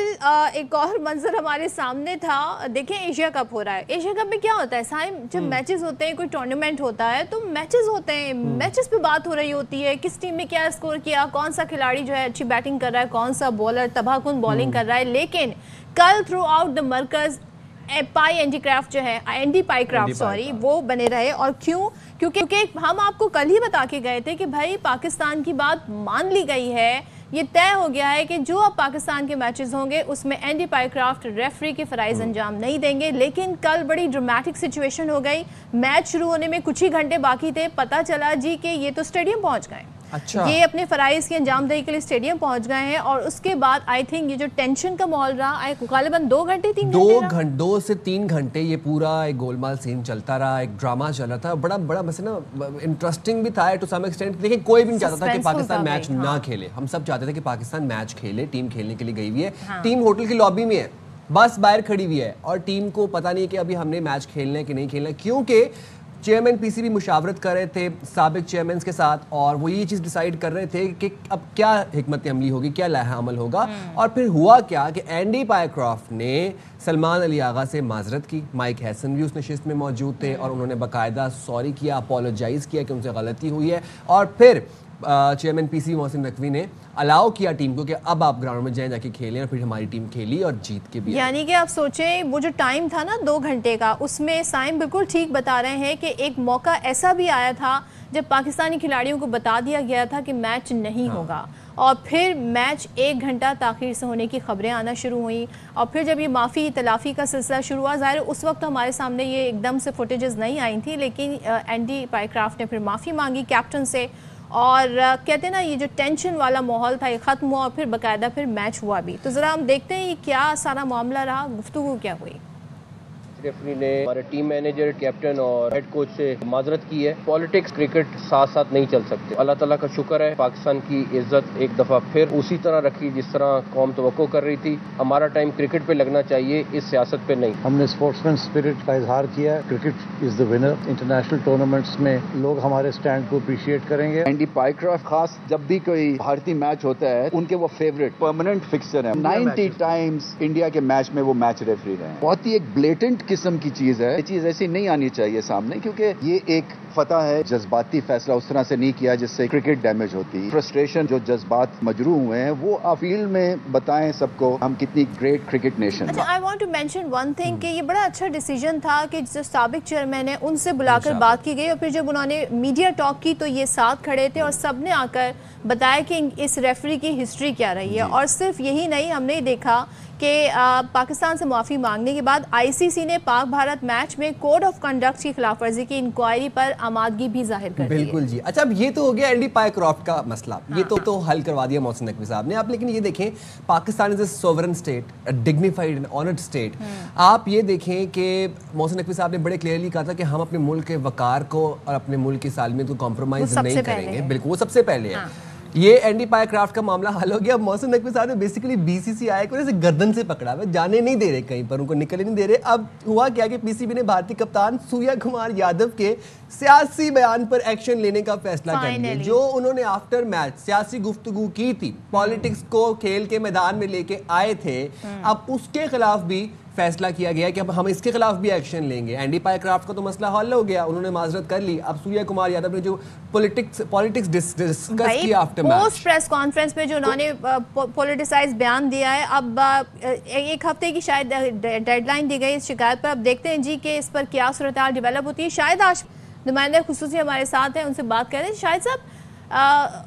ایک اور منظر ہمارے سامنے تھا. دیکھیں, ایشیا کپ ہو رہا ہے. ایشیا کپ میں کیا ہوتا ہے سائم, جب میچز ہوتے ہیں, کوئی ٹورنامنٹ ہوتا ہے, تو میچز ہوتے ہیں, میچز پہ بات ہو رہی ہوتی ہے, کس ٹیم نے کیا اسکور کیا, کون سا کھلاڑی جو ہے اچھی بیٹنگ کر رہا ہے, کون سا بولر تباہ کن بالنگ کر رہا ہے. لیکن کل تھرو آؤٹ دا مرکز اینڈی پائی کرافٹ سوری وہ بنے رہے. اور کیوں؟ کیونکہ ہم آپ کو کل ہی بتا کے گئے تھے کہ بھائی پاکستان کی بات مان لی گئی ہے, یہ طے ہو گیا ہے کہ جو اب پاکستان کے میچز ہوں گے اس میں اینڈی پائی کرافٹ ریفری کے فرائض انجام نہیں دیں گے. لیکن کل بڑی ڈرامیٹک سچویشن ہو گئی, میچ شروع ہونے میں کچھ ہی گھنٹے باقی تھے, پتہ چلا جی کہ یہ تو اسٹیڈیم پہنچ گئے, یہ اپنے فرائض کی انجام دہی کے لیے اسٹیڈیم پہنچ گئے ہیں. اور اس کے بعد آئی تھنک یہ جو ٹینشن کا ماحول رہا, غالباً 2 سے 3 گھنٹے یہ پورا ایک گولمال سین چلتا رہا, ایک ڈراما چل رہا تھا. بڑا مسئلہ انٹرسٹنگ بھی تھا ٹو سم ایکسٹینٹ. دیکھیں, کوئی بھی نہیں چاہتا تھا کہ پاکستان میچ نہ کھیلے, ہم سب چاہتے تھے کہ پاکستان میچ کھیلے. ٹیم کھیلنے کے لیے گئی ہوئی ہے, ٹیم ہوٹل کی لابی میں ہے, بس باہر کھڑی ہوئی ہے, اور ٹیم کو پتہ نہیں کہ ابھی ہم نے میچ کھیلنا ہے کہ نہیں کھیلنا ہے, کیونکہ چیئرمین پی سی بھی مشاورت کر رہے تھے سابق چیئرمینز کے ساتھ, اور وہ یہ چیز ڈیسائیڈ کر رہے تھے کہ اب کیا حکمت عملی ہوگی, کیا لائحہ عمل ہوگا. اور پھر ہوا کیا کہ اینڈی پائی کرافٹ نے سلمان علی آغا سے معذرت کی, مائک ہیسن بھی اس نشست میں موجود تھے, اور انہوں نے باقاعدہ سوری کیا, اپولوجائز کیا کہ ان سے غلطی ہوئی ہے. اور پھر چیئرمین پی سی محسن نقوی نے الاؤ کیا ٹیم کو کہ اب آپ گراؤنڈ میں جائیں, جا کے کھیلیں, اور پھر ہماری ٹیم کھیلی اور جیت کے بھی. یعنی کہ آپ سوچیں وہ جو ٹائم تھا نا 2 گھنٹے کا, اس میں سائم بالکل ٹھیک بتا رہے ہیں کہ ایک موقع ایسا بھی آیا تھا جب پاکستانی کھلاڑیوں کو بتا دیا گیا تھا کہ میچ نہیں ہوگا, اور پھر میچ 1 گھنٹہ تاخیر سے ہونے کی خبریں آنا شروع ہوئیں. اور پھر جب یہ معافی تلافی کا سلسلہ شروع ہوا, ظاہر اس وقت ہمارے سامنے یہ ایک دم سے فوٹیجز نہیں آئی تھی, لیکن اینڈی پائی کرافٹ نے پھر معافی مانگی کیپٹن سے, اور کہتے ہیں نا یہ جو ٹینشن والا ماحول تھا یہ ختم ہوا, اور پھر باقاعدہ پھر میچ ہوا بھی. تو ذرا ہم دیکھتے ہیں یہ کیا سارا معاملہ رہا, گفتگو کیا ہوئی. ریفری نے ہمارے ٹیم مینیجر, کیپٹن اور ہیڈ کوچ سے معذرت کی ہے. پالیٹکس کرکٹ ساتھ ساتھ نہیں چل سکتے. اللہ تعالیٰ کا شکر ہے پاکستان کی عزت ایک دفعہ پھر اسی طرح رکھی جس طرح قوم توقع کر رہی تھی. ہمارا ٹائم کرکٹ پہ لگنا چاہیے, اس سیاست پہ نہیں. ہم نے اسپورٹس مین اسپرٹ کا اظہار کیا, cricket is the winner. International tournaments میں لوگ ہمارے اسٹینڈ کو اپریشیٹ کریں گے. اینڈی پائی کرافٹ خاص جب بھی کوئی بھارتی میچ ہوتا ہے ان کے وہ فیوریٹ پرماننٹ فکسچر ہیں. 90 ٹائمز انڈیا کے میچ میں وہ میچ ریفری رہے ہیں. بہت ہی ایک بلیٹنٹ قسم کی چیز ہے. یہ چیز ایسی نہیں آنی چاہیے سامنے, کیونکہ یہ ایک فتح ہے. جذباتی فیصلہ اس طرح سے نہیں کیا جس سے کرکٹ ڈیمیج ہوتی. فرسٹریشن جو جذبات مجروح ہوئے ہیں وہ آپ فیلڈ میں بتائیں سب کو ہم کتنی گریٹ کرکٹ نیشن. اچھا, I want to mention one thing کہ یہ بڑا اچھا ڈیسیجن تھا کہ جو سابق چیئرمین ہیں ان سے بلا کر بات کی گئی, اور پھر جب انہوں نے میڈیا ٹاک کی تو یہ ساتھ کھڑے تھے اور سب نے آ کر بتایا کہ اس ریفری کی ہسٹری کیا رہی ہے. اور صرف یہی نہیں, ہم نے دیکھا کہ پاکستان سے معافی مانگنے کے بعد آئی سی سی نے پاک بھارت میچ میں کوڈ آف کنڈکٹ کی خلاف ورزی کی انکوائری پر آمادگی بھی ظاہر کر دی. بالکل جی. اچھا, اب یہ تو ہو گیا اینڈی پائیکرافٹ کا مسئلہ, یہ تو حل کروا دیا محسن نقوی صاحب نے. آپ لیکن یہ دیکھیں, Pakistan is a sovereign state, dignified and honoured state. آپ یہ دیکھیں کہ محسن نقوی صاحب نے بڑے کلیئرلی کہا تھا کہ ہم اپنے ملک کے وقار کو اور اپنے ملک کی سالمیت کو کمپرومائز نہیں کریں گے. بالکل, وہ سب سے پہلے ہے. یہ اینڈی پائیکرافٹ کا معاملہ حل ہو گیا. محسن نقوی صاحب نے بیسیکلی بی سی سی آئی کو جیسے گردن سے پکڑا ہوا, جانے نہیں دے رہے کہیں پر, ان کو نکلنے نہیں دے رہے. اب ہوا کیا کہ پی سی بی نے بھارتی کپتان سوریا کمار یادو کے سیاسی بیان پر ایکشن لینے کا فیصلہ کر لیا. جو انہوں نے آفٹر میچ سیاسی گفتگو کی تھی, پالیٹکس کو کھیل کے میدان میں لے کے آئے تھے, اب اس کے خلاف بھی فیصلہ کیا گیا کہ اب ہم اس کے خلاف بھی ایکشن لیں گے. اینڈی پائیکرافٹ کا تو مسئلہ حل ہو گیا, انہوں نے معذرت کر لی. اب سوریا کمار یادو نے جو پولیٹکس ڈسکس کیا after match, post press conference میں جو انہوں نے پولیٹیسائز بیان دیا ہے, اب ایک ہفتے کی شاید ڈیڈ لائن دی گئی اس شکایت پر. اب دیکھتے ہیں جی کہ اس پر کیا صورتحال ڈیولپ ہوتی ہے. شاید آج نمائندہ خصوصی ہمارے ساتھ ہیں, ان سے بات کریں. شاہد صاحب,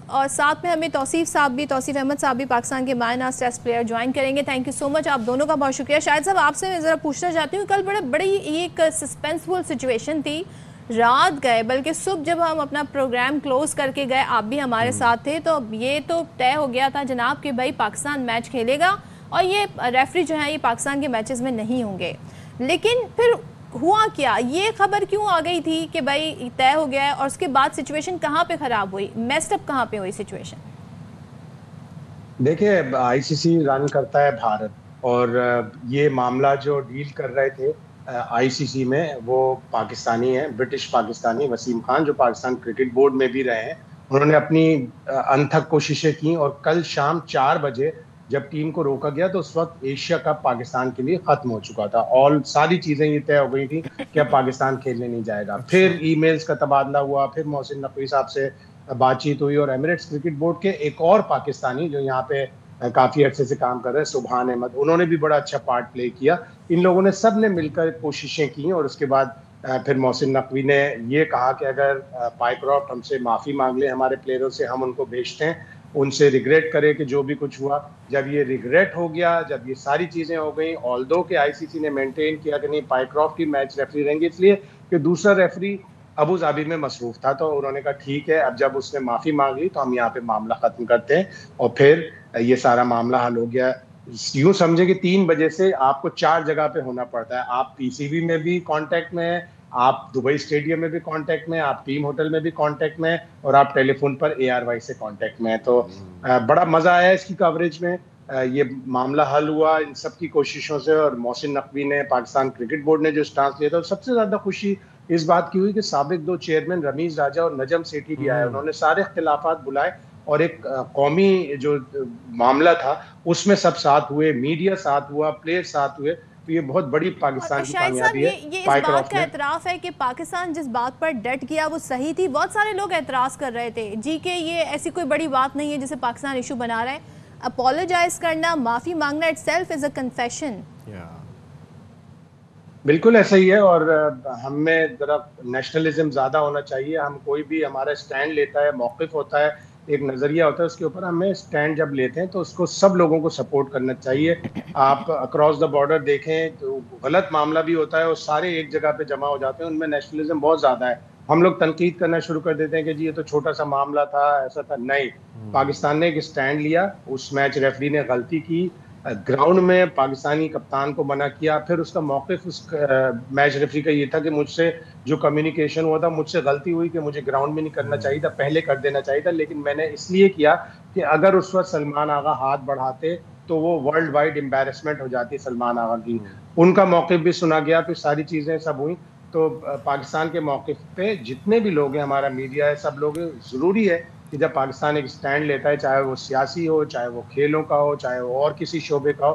اور ساتھ میں ہمیں توصیف احمد صاحب بھی پاکستان کے ماہر ناز ٹیسٹ پلیئر جوائن کریں گے. تھینک یو سو مچ, آپ دونوں کا بہت شکریہ. شاہد صاحب, آپ سے میں ذرا پوچھنا چاہتی ہوں, کل بڑی ایک سسپینسفل سچویشن تھی. رات گئے, بلکہ صبح جب ہم اپنا پروگرام کلوز کر کے گئے, آپ بھی ہمارے ساتھ تھے, تو یہ تو طے ہو گیا تھا جناب کہ بھائی پاکستان میچ کھیلے گا اور یہ ریفری جو ہیں یہ پاکستان کے میچز میں نہیں ہوں گے. لیکن پھر ہوا کیا, یہ خبر کیوں آ گئی تھی کہ بھائی طے ہو گیا ہے, اور اس کے بعد سچویشن کہاں پہ خراب ہوئی, میسڈ اپ کہاں پہ ہوئی سچویشن؟ دیکھیں, آئی سی سی رن کرتا ہے بھارت, اور یہ معاملہ جو ڈیل کر رہے تھے آئی سی سی میں وہ پاکستانی ہیں, برٹش پاکستانی وسیم خان, جو پاکستان کرکٹ بورڈ میں بھی رہے ہیں. انہوں نے اپنی انتھک کوششیں کی, اور کل شام 4 بجے جب ٹیم کو روکا گیا تو اس وقت ایشیا کپ پاکستان کے لیے ختم ہو چکا تھا. ساری چیزیں یہ طے ہو گئی تھی کہ اب پاکستان کھیلنے نہیں جائے گا. پھر ای میلز کا تبادلہ ہوا, پھر محسن نقوی صاحب سے بات چیت ہوئی, اور ایمریٹس کرکٹ بورڈ کے ایک اور پاکستانی جو یہاں پہ کافی عرصے سے کام کر رہے ہیں, سبحان احمد, انہوں نے بھی بڑا اچھا پارٹ پلے کیا. ان لوگوں نے سب نے مل کر کوششیں کی, اور اس کے بعد پھر محسن نقوی نے یہ کہا کہ اگر پائیکرافٹ ہم سے معافی مانگ لیں ہمارے پلیئروں سے, ہم ان کو بھیجتے ہیں, ان سے ریگریٹ کرے کہ جو بھی کچھ ہوا. جب یہ ریگریٹ ہو گیا, جب یہ ساری چیزیں ہو گئیں, آلدو کہ آئی سی سی نے مینٹین کیا کہ نہیں پائیکرافٹ کی میچ ریفری رہیں گے, اس لیے کہ دوسرا ریفری ابو ظبی میں مصروف تھا, تو انہوں نے کہا ٹھیک ہے, اب جب اس نے معافی مانگ لی تو ہم یہاں پہ معاملہ ختم کرتے ہیں. اور پھر یہ سارا معاملہ حل ہو گیا. یوں سمجھے کہ 3 بجے سے آپ کو 4 جگہ پہ ہونا پڑتا ہے. آپ پی سی بی میں بھی کانٹیکٹ میں ہیں, آپ دبئی اسٹیڈیم میں بھی کانٹیکٹ میں, آپ ٹیم ہوٹل میں بھی کانٹیکٹ میں, اور آپ ٹیلی فون پر اے آر وائی سے کانٹیکٹ میں. تو بڑا مزہ آیا اس کی کوریج میں. یہ معاملہ حل ہوا ان سب کی کوششوں سے, اور محسن نقوی نے, پاکستان کرکٹ بورڈ نے جو اسٹانس لیا تھا, اور سب سے زیادہ خوشی اس بات کی ہوئی کہ سابق 2 چیئرمین رمیز راجہ اور نجم سیٹھی بھی آئے. انہوں نے سارے اختلافات بلائے, اور ایک قومی جو معاملہ تھا اس میں سب ساتھ ہوئے, میڈیا ساتھ ہوا, پلیئر ساتھ ہوئے. تو یہ بہت بڑی پاکستان کی کامیابی ہے. یہ اس بات کا اعتراف ہے کہ پاکستان جس بات پر ڈٹ گیا وہ صحیح تھی. بہت سارے لوگ اعتراض کر رہے تھے جی کہ یہ ایسی کوئی بڑی بات نہیں ہے جسے پاکستان ایشو بنا رہا ہے. اپولوجائز کرنا, معافی مانگنا it self is a confession. بالکل ایسا ہی ہے, اور ہم میں ذرا نیشنلزم زیادہ ہونا چاہیے. ہم کوئی بھی ہمارا اسٹینڈ لیتا ہے, موقف ہوتا ہے, ایک نظریہ ہوتا ہے, اس کے اوپر ہمیں اسٹینڈ جب لیتے ہیں تو اس کو سب لوگوں کو سپورٹ کرنا چاہیے. آپ اکراس دا بارڈر دیکھیں تو غلط معاملہ بھی ہوتا ہے, اور سارے ایک جگہ پہ جمع ہو جاتے ہیں, ان میں نیشنلزم بہت زیادہ ہے. ہم لوگ تنقید کرنا شروع کر دیتے ہیں کہ جی یہ تو چھوٹا سا معاملہ تھا, ایسا تھا. نہیں, پاکستان نے ایک اسٹینڈ لیا, اس میچ ریفری نے غلطی کی, گراؤنڈ میں پاکستانی کپتان کو منع کیا. پھر اس کا موقف اس میچ ریفری کا یہ تھا کہ مجھ سے جو کمیونیکیشن ہوا تھا, مجھ سے غلطی ہوئی کہ مجھے گراؤنڈ میں نہیں کرنا چاہیے تھا, پہلے کر دینا چاہیے تھا, لیکن میں نے اس لیے کیا کہ اگر اس وقت سلمان آغا ہاتھ بڑھاتے تو وہ ورلڈ وائڈ امبیرسمنٹ ہو جاتی سلمان آغا کی. ان کا موقف بھی سنا گیا, پھر ساری چیزیں سب ہوئیں. تو پاکستان کے موقف پہ جتنے بھی لوگ ہیں, ہمارا میڈیا ہے, سب لوگ, ضروری ہے کہ جب پاکستان ایک سٹینڈ لیتا ہے, چاہے وہ سیاسی ہو, چاہے وہ کھیلوں کا ہو, چاہے وہ اور کسی شعبے کا ہو,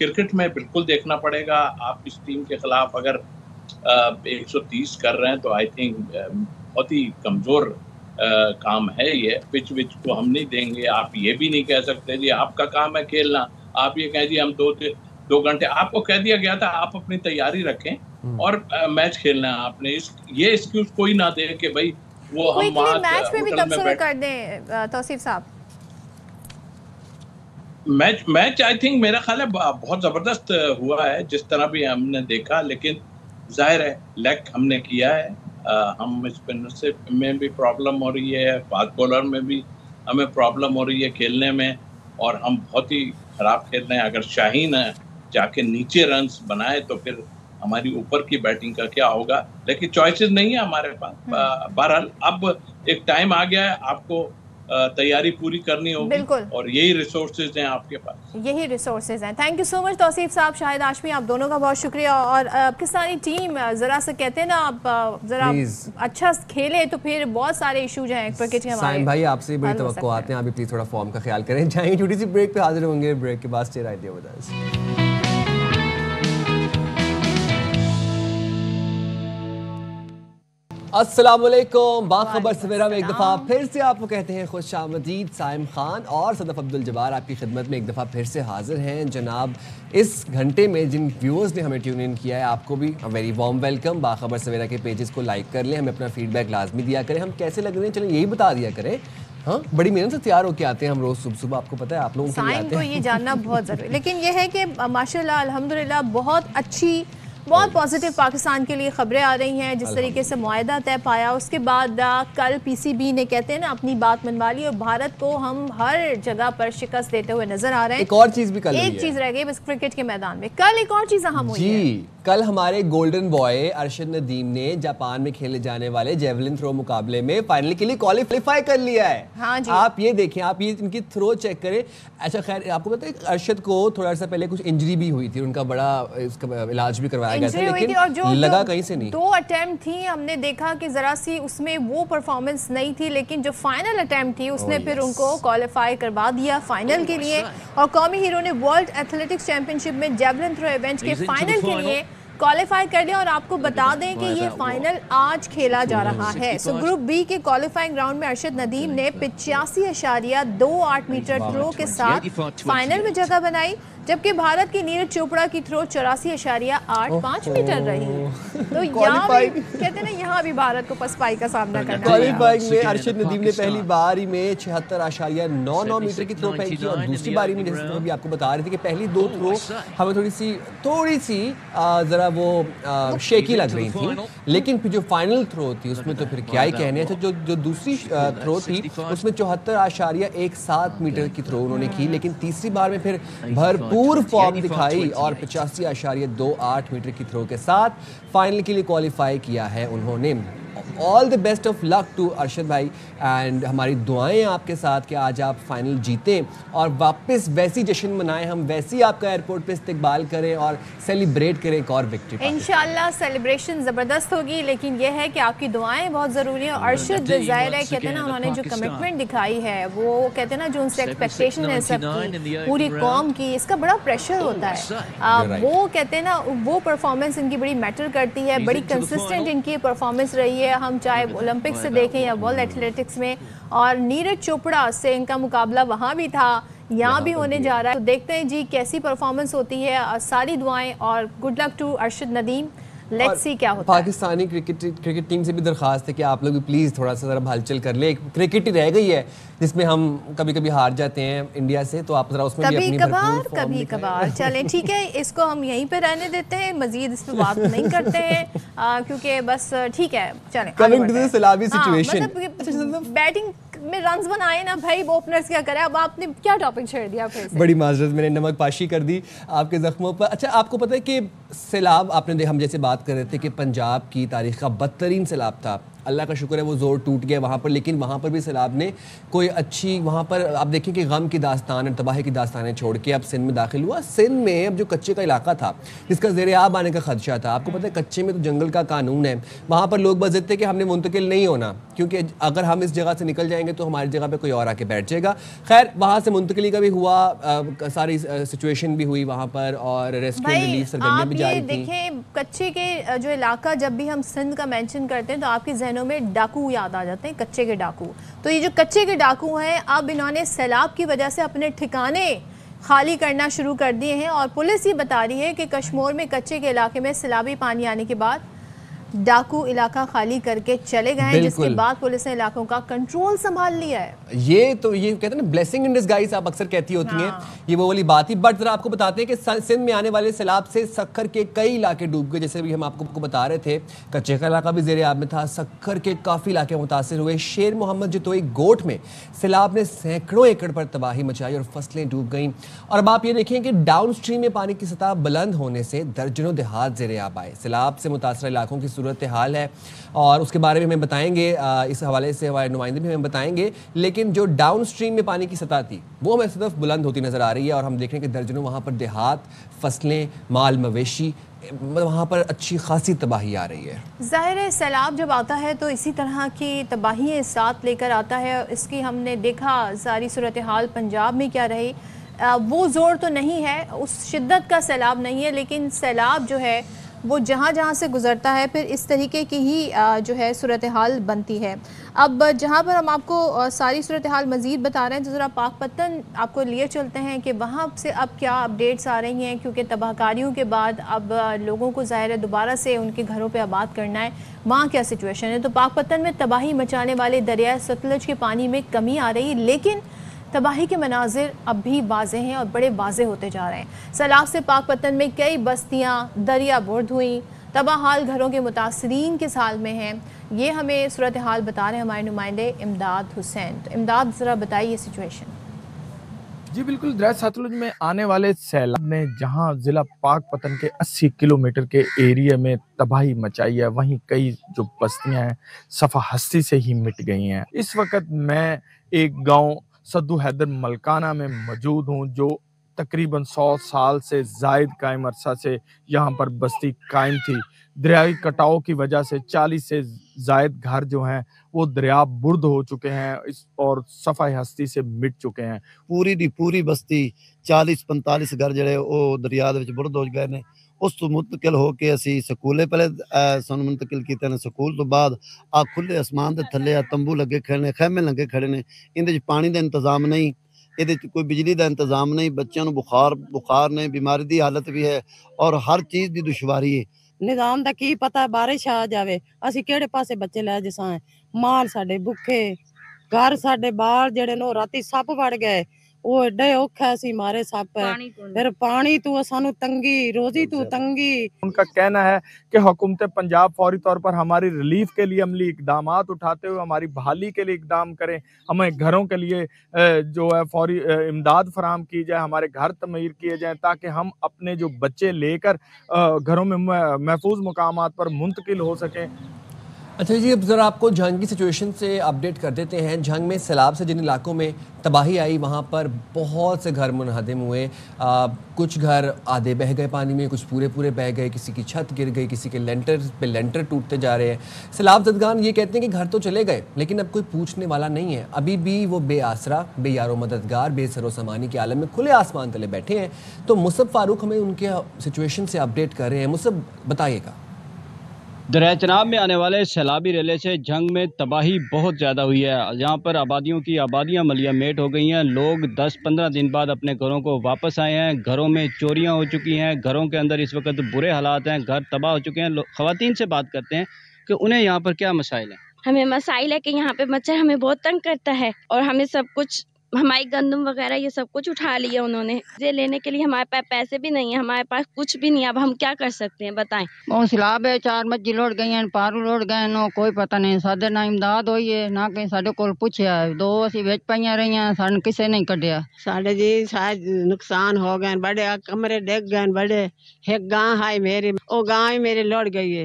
کرکٹ میں بالکل دیکھنا پڑے گا. آپ اس ٹیم کے خلاف اگر 130 کر رہے ہیں تو آئی تھنک بہت ہی کمزور کام ہے یہ. پچ وچ کو ہم نہیں دیں گے. آپ یہ بھی نہیں کہہ سکتے جی آپ کا کام ہے کھیلنا. آپ یہ کہیں جی ہم 2 گھنٹے, آپ کو کہہ دیا گیا تھا آپ اپنی تیاری رکھیں اور میچ کھیلنا ہے. آپ نے یہ ایکسکیوز کوئی نہ دے کہ بھائی وہ ہم وہاں میچ میں بھی تبصرہ کر دیں توصیف صاحب. میچ آئی تھنک میرا خیال ہے بہت زبردست ہوا ہے جس طرح بھی ہم نے دیکھا, لیکن ظاہر ہے لیگ ہم نے کیا ہے. ہم اسپنر سے میں بھی پرابلم ہو رہی ہے, فاسٹ بولر میں بھی ہمیں پرابلم ہو رہی ہے کھیلنے میں, اور ہم بہت ہی خراب کھیل رہے ہیں. اگر شاہین جا کے نیچے رنز بنائے تو پھر ہماری اوپر کی بیٹنگ کا کیا ہوگا, لیکن چوائسز نہیں ہے ہمارے پاس. بہرحال اب ایک ٹائم آ گیا ہے, آپ کو تیاری پوری کرنی ہوگی اور یہی ریسورسز ہیں آپ کے پاس, یہی ریسورسز ہیں. تھینک یو سو مچ توصیف صاحب, شاہد ہاشمی, آپ دونوں کا بہت شکریہ. اور پاکستانی ٹیم ذرا سے کہتے ہیں نا آپ ذرا اچھا کھیلے تو پھر بہت سارے ایشو جو ہیں کرکٹ کے ہمارے. سائم بھائی آپ سے بڑی توقعات ہیں, آپ بھی پلیز تھوڑا فارم کا خیال کریں. جائیں چھوٹی سی بریک پہ حاضر ہوں گے, بریک کے بعد stay right there with us. السلام علیکم, باخبر سویرا میں ایک دفعہ پھر سے آپ کو کہتے ہیں خوش آمدید. سائم خان اور صدف عبد الجبار آپ کی خدمت میں ایک دفعہ پھر سے حاضر ہیں. جناب اس گھنٹے میں جن ویورز نے ہمیں ٹیون ان کیا ہے آپ کو بھی ویری وارم ویلکم. باخبر سویرا کے پیجز کو لائک کر لیں, ہمیں اپنا فیڈ بیک لازمی دیا کریں. ہم کیسے لگ رہے ہیں چلیں یہی بتا دیا کریں. ہاں بڑی محنت سے تیار ہو کے آتے ہیں ہم روز صبح, آپ کو پتہ ہے آپ لوگوں کے لیے آتے ہیں. کو یہ جاننا بہت ضروری, لیکن یہ ہے کہ ماشاءاللہ الحمدللہ بہت اچھی بہت پازیٹیو پاکستان کے لیے خبریں آ رہی ہیں. جس طریقے سے معاہدہ طے پایا, اس کے بعد کل پی سی بی نے کہتے ہیں نا اپنی بات منوا لی, اور بھارت کو ہم ہر جگہ پر شکست دیتے ہوئے نظر آ رہے ہیں. ایک اور چیز بھی کل ایک چیز رہ گئی بس کرکٹ کے میدان میں, کل ایک اور چیز اہم ہوئی ہے. جی کل ہمارے گولڈن بوائے ارشد ندیم نے جاپان میں کھیلے جانے والے جیولن تھرو مقابلے میں فائنل کے لیے کوالیفائی کر لیا ہے. ہاں جی, آپ یہ دیکھیں, آپ یہ ان کی تھرو چیک کریں. اچھا خیر آپ کو پتہ ہے ارشد کو تھوڑا سا پہلے کچھ انجری بھی ہوئی تھی, ان کا بڑا اس کا علاج بھی کروایا گیا تھا, لیکن لگا کہیں سے نہیں. 2 اٹیمپٹ تھی, ہم نے دیکھا کہ ذرا سی اس میں وہ پرفارمنس نہیں تھی, لیکن جو فائنل اٹیمپٹ تھی اس نے پھر ان کو کوالیفائی کروا دیا فائنل کے لیے. اور قومی ہیرو نے ورلڈ ایتھلیٹکس چیمپئن شپ میں جیولن تھرو ایونٹ کے فائنل کے لیے کوالیفائی کر لیا. اور آپ کو بتا دیں کہ یہ فائنل آج کھیلا جا رہا ہے. سو گروپ بی کے کوالیفائنگ راؤنڈ میں ارشد ندیم نے 85.28 میٹر تھرو کے ساتھ فائنل میں جگہ بنائی, جبکہ بھارت کی نیرج چوپڑا کی تھرو 84.85 میٹر رہی. تو یہاں بھی کہتے ہیں نا یہاں بھی بھارت کو پسپائی کا سامنا کرنا ہے. کوالیفائنگ میں ارشد ندیم نے پہلی باری میں 76.99 میٹر کی تھرو پہنی کی, اور دوسری باری میں جیسے ابھی آپ کو بتا رہے تھے کہ پہلی 2 تھرو ہمیں تھوڑی سی ذرا وہ شیکی لگ رہی تھی, لیکن پھر جو فائنل تھرو تھی اس میں تو پھر کیا ہی کہنے. اچھا جو دوسری تھرو تھی اس میں 74.17 میٹر کی تھرو انہوں نے کی, لیکن تیسری بار میں پھر بھرپور فارم دکھائی اور 85.28 میٹر کی تھرو کے ساتھ فائنل کے لیے کوالیفائی کیا ہے انہوں نے. All the best of luck to Arshad بھائی, اینڈ ہماری دعائیں آپ کے ساتھ کہ آج آپ فائنل جیتیں اور واپس ویسی جشن منائیں, ہم ویسی آپ کا ایئرپورٹ پہ استقبال کریں اور سیلیبریٹ کریں ایک اور وکٹری. انشاءاللہ سیلیبریشن زبردست ہوگی, لیکن یہ ہے کہ آپ کی دعائیں بہت ضروری ہیں. ارشد ظاہر ہے کہتے ہیں نا انہوں نے جو کمٹمنٹ دکھائی ہے, وہ کہتے ہیں نا جو ان سے ایکسپیکٹیشن ہے سب کی پوری قوم کی, اس کا بڑا پریشر ہوتا ہے. وہ کہتے ہیں نا وہ پرفارمنس ان کی بڑی میٹر کرتی ہے, بڑی کنسسٹنٹ ان کی پرفارمنس رہی ہے. ہم چاہے اولمپک سے دیکھیں یا ورلڈ ایتھلیٹکس میں, اور نیرج چوپڑا سے ان کا مقابلہ وہاں بھی تھا, یہاں بھی ہونے جا رہا ہے. تو دیکھتے ہیں جی کیسی پرفارمنس ہوتی ہے. ساری دعائیں اور good luck to Arshad Nadeem. Let's see کیا ہوتا ہے. پاکستانی کرکٹ ٹیم سے بھی درخواست ہے کہ آپ لوگ بھی پلیز تھوڑا سا ذرا ہلچل کر لیں. کرکٹ ہی رہ گئی ہے جس میں ہم کبھی کبھی ہار جاتے ہیں انڈیا سے, تو آپ ذرا اس میں بھی اپنی کبھی کبھار چلیں ٹھیک ہے, اس کو ہم یہیں پہ رہنے دیتے ہیں, مزید اس پہ بات نہیں کرتے ہیں کیونکہ بس ٹھیک ہے چلیں. کمنگ ٹو دی سیلابی سچویشن, بیٹنگ میں رنز بنائے نا بھائی, وہ اوپنرز کیا کرے. اب آپ نے کیا ٹاپک چھیڑ دیا پھر سے. بڑی معذرت, میں نے نمک پاشی کر دی آپ کے زخموں پر. اچھا آپ کو پتہ ہے کہ سیلاب, آپ نے ہم جیسے بات کر رہے تھے کہ پنجاب کی تاریخ کا بدترین سیلاب تھا اللہ کا شکر ہے وہ زور ٹوٹ گیا وہاں پر, لیکن وہاں پر بھی سیلاب نے کوئی اچھی, وہاں پر آپ دیکھیں کہ غم کی داستان اور تباہی کی داستانیں چھوڑ کے اب سندھ میں داخل ہوا. سندھ میں اب جو کچے کا علاقہ تھا جس کا زیر آب آنے کا خدشہ تھا, آپ کو پتہ ہے کچے میں تو جنگل کا قانون ہے, وہاں پر لوگ بس ضد تھے کہ ہم نے منتقل نہیں ہونا, کیونکہ اگر ہم اس جگہ سے نکل جائیں گے تو ہماری جگہ پہ کوئی اور آ کے بیٹھ جائے گا. خیر وہاں سے منتقلی کا بھی ہوا, ساری سچویشن بھی ہوئی وہاں پر, اور ریسکیو ریلیف سرگرمیاں بھی جاری تھیں. دیکھیں کچے کے جو علاقہ, جب بھی ہم سندھ کا مینشن کرتے ہیں تو آپ کے ذہنوں میں ڈاکو یاد آ جاتے ہیں, کچے کے ڈاکو. تو یہ جو کچے کے ڈاکو ہیں اب انہوں نے سیلاب کی وجہ سے اپنے ٹھکانے خالی کرنا شروع کر دیے ہیں, اور پولیس یہ بتا رہی ہے کہ کشمور میں کچے کے علاقے میں سیلابی پانی آنے کے بعد ڈاکو علاقہ خالی کر کے چلے گئے ہیں, جس کے بعد پولیس نے علاقوں کا کنٹرول سنبھال لیا ہے. یہ تو یہ کہتے ہیں نا بلیسنگ ان ڈسگائز آپ اکثر کہتی ہوتی ہیں, یہ وہ والی بات ہی. بٹ ذرا آپ کو بتاتے ہیں کہ سندھ میں آنے والے سیلاب سے سکھر کے کئی علاقے ڈوب گئے, جیسے بھی ہم آپ کو بتا رہے تھے. کچے کا علاقہ بھی زیر آب میں تھا, سکھر کے کافی علاقے متاثر ہوئے. شیر محمد جتوئی گوٹ میں سیلاب نے سینکڑوں ایکڑ پر تباہی مچائی اور فصلیں ڈوب گئیں. اور اب آپ یہ دیکھیں کہ ڈاؤن سٹریم میں پانی کی سطح بلند ہونے سے درجنوں دیہات زیر آب آئے. سیلاب سے متاثرہ علاقوں کی صورتحال ہے اور اس کے بارے میں ہمیں بتائیں گے, اس حوالے سے ہمارے نمائندے بھی ہمیں بتائیں گے. لیکن جو ڈاؤن سٹریم میں پانی کی سطح تھی وہ ہمیں صرف بلند ہوتی نظر آ رہی ہے, اور ہم دیکھ رہے ہیں کہ درجنوں وہاں پر دیہات, فصلیں, مال مویشی, وہاں پر اچھی خاصی تباہی آ رہی ہے. ظاہر ہے سیلاب جب آتا ہے تو اسی طرح کی تباہییں ساتھ لے کر آتا ہے. اس کی ہم نے دیکھا ساری صورتحال پنجاب میں کیا رہی, وہ زور تو نہیں ہے, اس شدت کا سیلاب نہیں ہے, لیکن سیلاب جو ہے وہ جہاں جہاں سے گزرتا ہے پھر اس طریقے کی ہی جو ہے صورتحال بنتی ہے. اب جہاں پر ہم آپ کو ساری صورتحال مزید بتا رہے ہیں تو ذرا پاک پتن آپ کو لیے چلتے ہیں کہ وہاں سے اب کیا اپڈیٹس آ رہی ہیں, کیونکہ تباہ کاریوں کے بعد اب لوگوں کو ظاہر ہے دوبارہ سے ان کے گھروں پہ آباد کرنا ہے. وہاں کیا سچویشن ہے؟ تو پاک پتن میں تباہی مچانے والے دریائے ستلج کے پانی میں کمی آ رہی, لیکن تباہی کے مناظر اب بھی واضح ہیں اور بڑے واضح ہوتے جا رہے ہیں. سیلاب سے پاک پتن میں کئی بستیاں دریا برد ہوئیں, تباہ حال گھروں کے متاثرین کس حال میں ہیں, یہ ہمیں صورتحال بتا رہے ہیں ہمارے نمائندے امداد حسین. تو امداد ذرا بتائیے سچویشن. جی بالکل, دریائے ستلج میں آنے والے سیلاب نے جہاں ضلع پاک پتن کے 80 کلومیٹر کے ایریا میں تباہی مچائی ہے, وہیں کئی جو بستیاں ہیں صفحہ ہستی سے ہی مٹ گئی ہیں. اس وقت میں ایک گاؤں سدو حیدر ملکانہ میں موجود ہوں, جو تقریباً 100 سال سے زائد قائم عرصہ سے یہاں پر بستی قائم تھی. دریائی کٹاؤ کی وجہ سے 40 سے زائد گھر جو ہیں وہ دریا برد ہو چکے ہیں اور صفحہ ہستی سے مٹ چکے ہیں. پوری دی پوری بستی 40-45 گھر جڑے وہ دریا دے وچ برد ہو گئے نے. اس تو منتقل ہو کے اسی سکولے پہلے سن منتقل کیتے نے. سکول تو بعد آ کھلے آسمان دے تھلے تمبو لگے کھڑے نے, خیمے لگے کھڑے نے. اندے وچ پانی دا انتظام نہیں, یہ کوئی بجلی دا انتظام نہیں, بچوں نو بخار نے, بیماری دی حالت بھی ہے اور ہر چیز دی دشواری ہے. نظام دا کی پتہ, بارش آ جاوے اسی کیڑے پاسے بچے لے جساں, مال ساڈے بھکھے, گھر ساڈے باہر جڑے نو راتی سپ وڑ گئے, وہ ایڈے اوکھا سی مارے سپ, پھر پانی تو سانو تنگی, روزی تو تنگی. ان کا کہنا ہے کہ حکومت پنجاب فوری طور پر ہماری ریلیف کے لیے عملی اقدامات اٹھاتے ہوئے ہماری بحالی کے لیے اقدام کریں, ہمیں گھروں کے لیے جو ہے فوری امداد فراہم کی جائے, ہمارے گھر تعمیر کیے جائیں تاکہ ہم اپنے جو بچے لے کر گھروں میں محفوظ مقامات پر منتقل ہو سکیں. اچھا جی, اب ذرا آپ کو جھنگ کی سچویشن سے اپڈیٹ کر دیتے ہیں. جھنگ میں سیلاب سے جن علاقوں میں تباہی آئی وہاں پر بہت سے گھر منہدم ہوئے, کچھ گھر آدھے بہہ گئے پانی میں, کچھ پورے بہہ گئے, کسی کی چھت گر گئی, کسی کے لینٹر ٹوٹتے جا رہے ہیں. سیلاب زدگان یہ کہتے ہیں کہ گھر تو چلے گئے لیکن اب کوئی پوچھنے والا نہیں ہے, ابھی بھی وہ بے آسرا, بے یار و مددگار, بے سر و سامانی کے عالم میں کھلے آسمان تلے بیٹھے ہیں. تو مصب فاروق ہمیں ان کے سچویشن سے اپڈیٹ کر رہے ہیں. مصب بتائیے گا. دریائے چناب میں آنے والے سیلابی ریلے سے جھنگ میں تباہی بہت زیادہ ہوئی ہے. یہاں پر آبادیوں کی آبادیاں ملیہ میٹ ہو گئی ہیں. لوگ 10-15 دن بعد اپنے گھروں کو واپس آئے ہیں. گھروں میں چوریاں ہو چکی ہیں, گھروں کے اندر اس وقت برے حالات ہیں, گھر تباہ ہو چکے ہیں. خواتین سے بات کرتے ہیں کہ انہیں یہاں پر کیا مسائل ہیں. ہمیں مسائل ہے کہ یہاں پہ مچھر ہمیں بہت تنگ کرتا ہے اور ہمیں سب کچھ, ہماری گندم وغیرہ یہ سب کچھ اٹھا لیا انہوں نے. یہ لینے کے لیے ہمارے پاس پیسے بھی نہیں ہیں, ہمارے پاس کچھ بھی نہیں. اب ہم کیا کر سکتے ہیں بتائیں. وہ سیلاب ہے, 4 مجھے لوٹ گئی ہیں, پارو لوٹ گئے نو کوئی پتہ نہیں. ساڈے نہ امداد ہوئی ہے نہ کہیں ساڈے کول پوچھیا. 2 اسی وچ پئیاں رہیاں, سان کسے نہیں کڈیا. ساڈے جی شاید نقصان ہو گئے, بڑے کمرے ڈگ گئے, بڑے ایک گاں ہے میری, وہ گاں ہی میری لوٹ گئی ہے.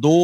2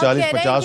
40-50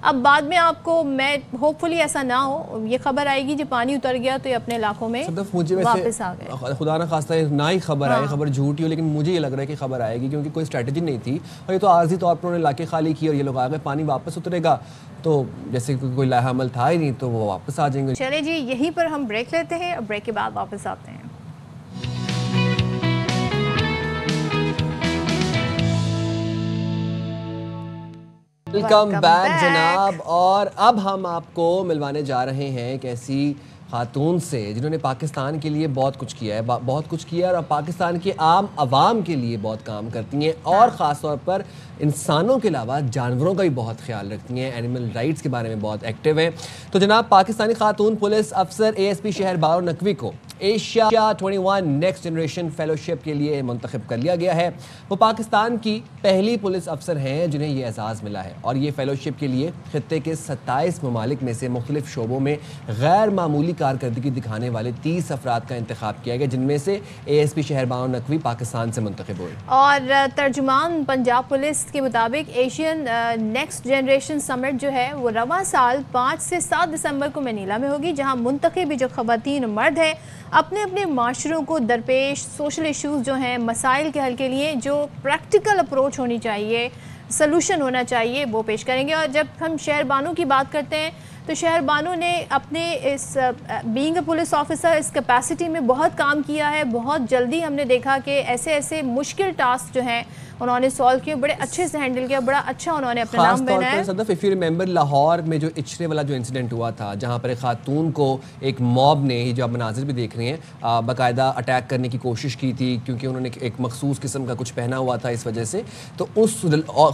اب بعد میں آپ کو میں ہوپ فلی ایسا نہ ہو یہ خبر آئے گی جب پانی اتر گیا تو یہ اپنے علاقوں میں واپس آ گئے. خدا نہ خواستہ نہ ہی خبر آئے, خبر جھوٹی ہو, لیکن مجھے یہ لگ رہا ہے کہ خبر آئے گی کیونکہ کوئی اسٹریٹجی نہیں تھی اور یہ تو عارضی طور پر انہوں نے علاقے خالی کیے اور یہ لوگ آ گئے. پانی واپس اترے گا تو جیسے کوئی لاحہ عمل تھا ہی نہیں تو وہ واپس آ جائیں گے. چلے جی یہیں پر ہم بریک لیتے ہیں اور بریک کے بعد واپس آتے ہیں. ویلکم بیک جناب, اور اب ہم آپ کو ملوانے جا رہے ہیں ایک ایسی خاتون سے جنہوں نے پاکستان کے لیے بہت کچھ کیا ہے اور پاکستان کے عام عوام کے لیے بہت کام کرتی ہیں اور خاص طور پر انسانوں کے علاوہ جانوروں کا بھی بہت خیال رکھتی ہیں, اینیمل رائٹس کے بارے میں بہت ایکٹیو ہیں. تو جناب پاکستانی خاتون پولیس افسر ASP شہر بارو نقوی کو ایشیا 21 نیکسٹ جنریشن فیلوشپ کے لیے منتخب کر لیا گیا ہے. وہ پاکستان کی پہلی پولیس افسر ہیں جنہیں یہ اعزاز ملا ہے اور یہ فیلوشپ کے لیے خطے کے 27 ممالک میں سے مختلف شعبوں میں غیر معمولی کارکردگی دکھانے والے 30 افراد کا انتخاب کیا گیا, جن میں سے ASP شہر بارو نقوی پاکستان سے منتخب ہوئے. اور ترجمان پنجاب پولیس کے مطابق ایشین نیکسٹ جنریشن سمٹ جو ہے وہ رواں سال 5 سے 7 دسمبر کو منیلا میں ہوگی, جہاں منتخب جو خواتین اور مرد ہیں اپنے اپنے معاشروں کو درپیش سوشل ایشوز جو ہیں, مسائل کے حل کے لیے جو پریکٹیکل اپروچ ہونی چاہیے, سلوشن ہونا چاہیے, وہ پیش کریں گے. اور جب ہم شہر بانو کی بات کرتے ہیں تو شہر بانو نے اپنے اس بینگ اے پولیس آفیسر اس کیپیسٹی میں بہت کام کیا ہے. بہت جلدی ہم نے دیکھا کہ ایسے مشکل ٹاسک جو ہیں انہوں نے سالو کیے, بڑے اچھے سے ہینڈل کیا, بڑا اچھا انہوں نے اپنا نام بنایا. خاص طور پر صدف اف یو ریممبر لاہور میں جو اچھرے والا جو انسیڈنٹ ہوا تھا جہاں پر ایک خاتون کو ایک موب نے, جو آپ مناظر بھی دیکھ رہے ہیں, باقاعدہ اٹیک کرنے کی کوشش کی تھی کیونکہ انہوں نے ایک مخصوص قسم کا کچھ پہنا ہوا تھا اس وجہ سے, تو اس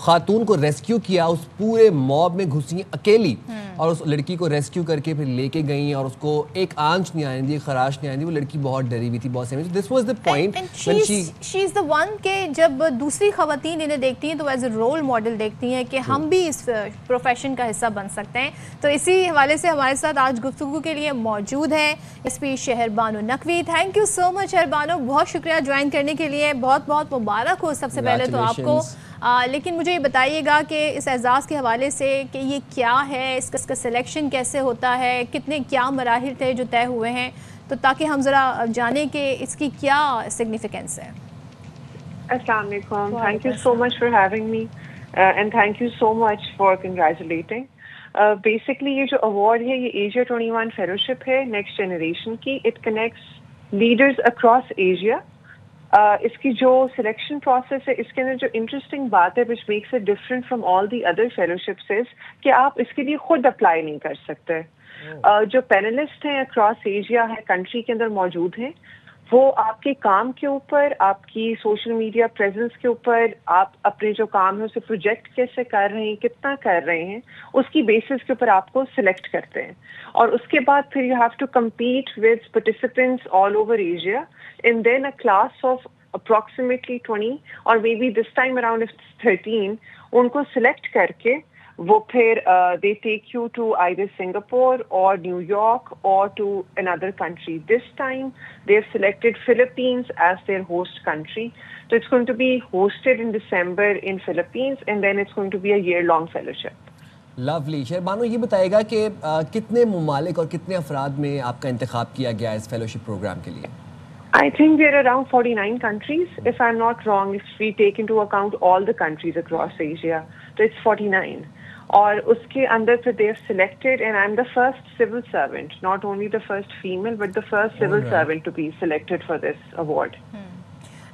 خاتون کو ریسکیو کیا, اس پورے موب میں گھسی اکیلی اور اس لڑکی کو ریسکیو کر کے پھر لے کے گئیں اور اس کو ایک آنچ نہیں آنے دی, خراش نہیں آنے دی. وہ لڑکی بہت ڈری ہوئی تھی, بہت سیمج. This was the point when she is the one کہ جب دوسری خواتین انہیں دیکھتی ہیں تو ایز اے رول ماڈل دیکھتی ہیں کہ ہم بھی اس پروفیشن کا حصہ بن سکتے ہیں. تو اسی حوالے سے ہمارے ساتھ آج گفتگو کے لیے موجود ہے ASP Shehr Bano Naqvi. Thank you so much Shehr Bano, بہت شکریہ جوائن کرنے کے لیے, بہت بہت مبارک ہو سب سے پہلے تو آپ کو. لیکن مجھے یہ بتائیے گا کہ اس اعزاز کے حوالے سے کہ یہ کیا ہے, اس کا سلیکشن کیسے ہوتا ہے, کتنے کیا مراحل تھے جو طے ہوئے ہیں, تو تاکہ ہم ذرا جانیں کہ اس کی کیا سگنیفیکنس ہے. السلام علیکم, thank you so much for having me and thank you so much for congratulating. Basically یہ جو ایوارڈ ہے یہ ایشیا 21 فیلوشپ ہے نیکسٹ جنریشن کی. It connects leaders across Asia. اس کی جو سلیکشن پروسیس ہے اس کے اندر جو انٹرسٹنگ بات ہے which makes it different from all the other fellowships کہ آپ اس کے لیے خود اپلائی نہیں کر سکتے. جو پینلسٹ ہیں اکراس ایشیا ہے کنٹری کے اندر موجود ہیں, وہ آپ کے کام کے اوپر, آپ کی سوشل میڈیا پریزنس کے اوپر, آپ اپنے جو کام ہے اسے پروجیکٹ کیسے کر رہے ہیں, کتنا کر رہے ہیں, اس کی بیسس کے اوپر آپ کو سلیکٹ کرتے ہیں. اور اس کے بعد پھر you have to compete with participants all over Asia and then a class of approximately 20 اور may be this time around 13 ان کو سلیکٹ کر کے وہ پھر they take you to either Singapore اور نیو یارک اور to another country. This time they have selected Philippines as their host country. So it's going to be hosted in December in Philippines and then it's going to be a year-long fellowship. Lovely. شہر بانو یہ بتائے گا کہ کتنے ممالک اور کتنے افراد میں آپ کا انتخاب کیا گیا اس فیلوشپ پروگرام کے لیے؟ I think there are around 49 countries, if I'm not wrong, if we take into account all the countries across Asia. So it's 49. اور اس کے اندر پھر they have selected and I'm the first civil servant, not only the first female but the first civil servant to be selected for this award.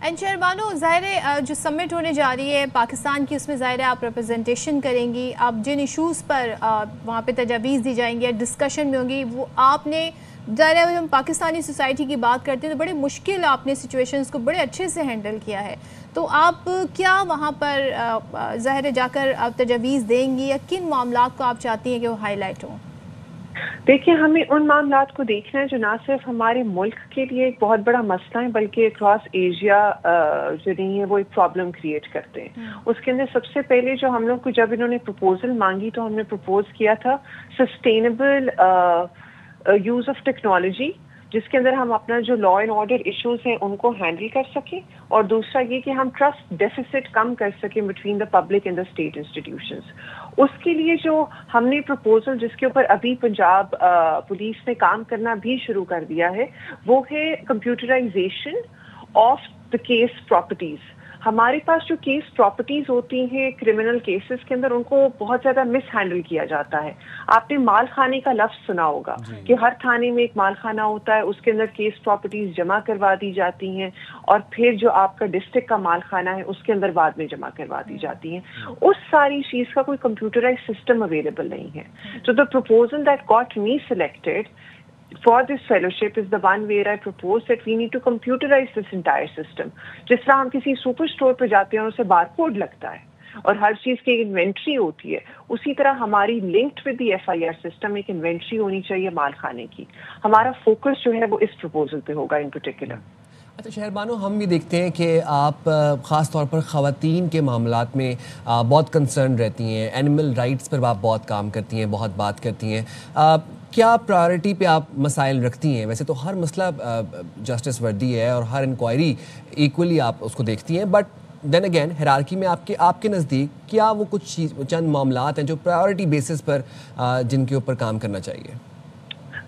And شہر بانو, ظاہر ہے جو سمٹ ہونے جا رہی ہے پاکستان کی, اس میں ظاہر ہے آپ ریپرزنٹیشن کریں گی, آپ جن ایشوز پر وہاں پہ تجاویز دی جائیں گی یا ڈسکشن میں ہوں گی, وہ آپ نے ظاہر ہے ہم پاکستانی سوسائٹی کی بات کرتے ہیں تو بڑے مشکل آپ نے سچویشنز کو بڑے اچھے سے ہینڈل کیا ہے. تو آپ کیا وہاں پر ظاہر ہے جا کر آپ تجاویز دیں گی یا کن معاملات کو آپ چاہتی ہیں کہ وہ ہائی لائٹ ہوں؟ دیکھیں, ہمیں ان معاملات کو دیکھنا ہے جو نہ صرف ہمارے ملک کے لیے ایک بہت بڑا مسئلہ ہے بلکہ اکراس ایشیا جو نہیں ہے وہ ایک پرابلم کریٹ کرتے ہیں. اس کے اندر سب سے پہلے جو ہم لوگ کو جب انہوں نے پرپوزل مانگی تو ہم نے پرپوز کیا تھا سسٹینیبل یوز آف ٹیکنالوجی جس کے اندر ہم اپنا جو لا اینڈ آرڈر ایشوز ہیں ان کو ہینڈل کر سکیں، اور دوسرا یہ کہ ہم ٹرسٹ ڈیفیسٹ کم کر سکیں between the public and the state institutions. اس کے لیے جو ہم نے پروپوزل جس کے اوپر ابھی پنجاب پولیس نے کام کرنا بھی شروع کر دیا ہے وہ ہے computerisation of the case properties. ہمارے پاس جو کیس پراپرٹیز ہوتی ہیں کرمنل کیسز کے اندر ان کو بہت زیادہ مس ہینڈل کیا جاتا ہے. آپ نے مال خانے کا لفظ سنا ہوگا کہ ہر تھانے میں ایک مال خانہ ہوتا ہے، اس کے اندر کیس پراپرٹیز جمع کروا دی جاتی ہیں اور پھر جو آپ کا ڈسٹرکٹ کا مال خانہ ہے اس کے اندر بعد میں جمع کروا دی جاتی ہیں. اس ساری چیز کا کوئی کمپیوٹرائز سسٹم اویلیبل نہیں ہے. So the proposal that got me selected for this fellowship is the one where I propose that we need to computerize this entire system. جس طرح ہم کسی سپر اسٹور پہ جاتے ہیں اور اسے بار کوڈ لگتا ہے اور ہر چیز کی ایک انوینٹری ہوتی ہے، اسی طرح ہماری linked with the FIR system ایک انوینٹری ہونی چاہیے مال خانے کی. ہمارا فوکس جو ہے وہ اس پروپوزل پہ ہوگا ان پرٹیکولر. اچھا شہر بانو، ہم بھی دیکھتے ہیں کہ آپ خاص طور پر خواتین کے معاملات میں بہت کنسرن رہتی ہیں، اینیمل رائٹس پر آپ بہت کام کرتی ہیں، بہت بات کرتی ہیں. کیا پرائرٹی پہ آپ مسائل رکھتی ہیں؟ ویسے تو ہر مسئلہ جسٹس وردی ہے اور ہر انکوائری ایکولی آپ اس کو دیکھتی ہیں، بٹ دین اگین ہیرارکی میں آپ کے نزدیک کیا وہ کچھ چند معاملات ہیں جو پرائرٹی بیسس پر جن کے اوپر کام کرنا چاہیے؟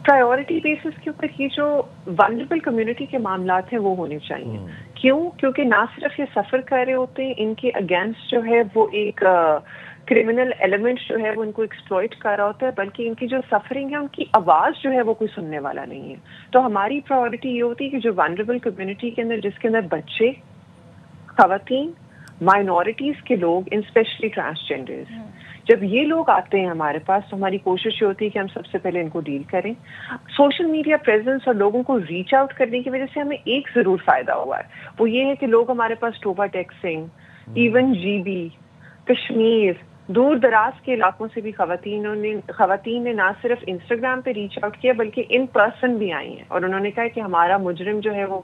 پرائیورٹی بیسس کے اوپر یہ جو ونربل کمیونٹی کے معاملات ہیں وہ ہونے چاہیے. کیوں؟ کیونکہ نہ صرف یہ سفر کر رہے ہوتے ہیں، ان کے اگینسٹ جو ہے وہ ایک کرمنل ایلیمنٹ جو ہے وہ ان کو ایکسپلوئٹ کر رہا ہوتا ہے، بلکہ ان کی جو سفرنگ ہے ان کی آواز جو ہے وہ کوئی سننے والا نہیں ہے. تو ہماری پرائیورٹی یہ ہوتی ہے کہ جو ونربل کمیونٹی کے اندر جس کے اندر بچے، خواتین، مائنورٹیز کے لوگ، اسپیشلی ٹرانسجینڈرز، جب یہ لوگ آتے ہیں ہمارے پاس تو ہماری کوشش یہ ہوتی ہے کہ ہم سب سے پہلے ان کو ڈیل کریں. سوشل میڈیا پریزنس اور لوگوں کو ریچ آؤٹ کرنے کی وجہ سے ہمیں ایک ضرور فائدہ ہوا ہے، وہ یہ ہے کہ لوگ ہمارے پاس ٹوبا ٹیکسنگ، ایون GB، کشمیر، دور دراز کے علاقوں سے بھی خواتین نے نہ صرف انسٹاگرام پہ ریچ آؤٹ کیا بلکہ ان پرسن بھی آئی ہیں اور انہوں نے کہا کہ ہمارا مجرم جو ہے وہ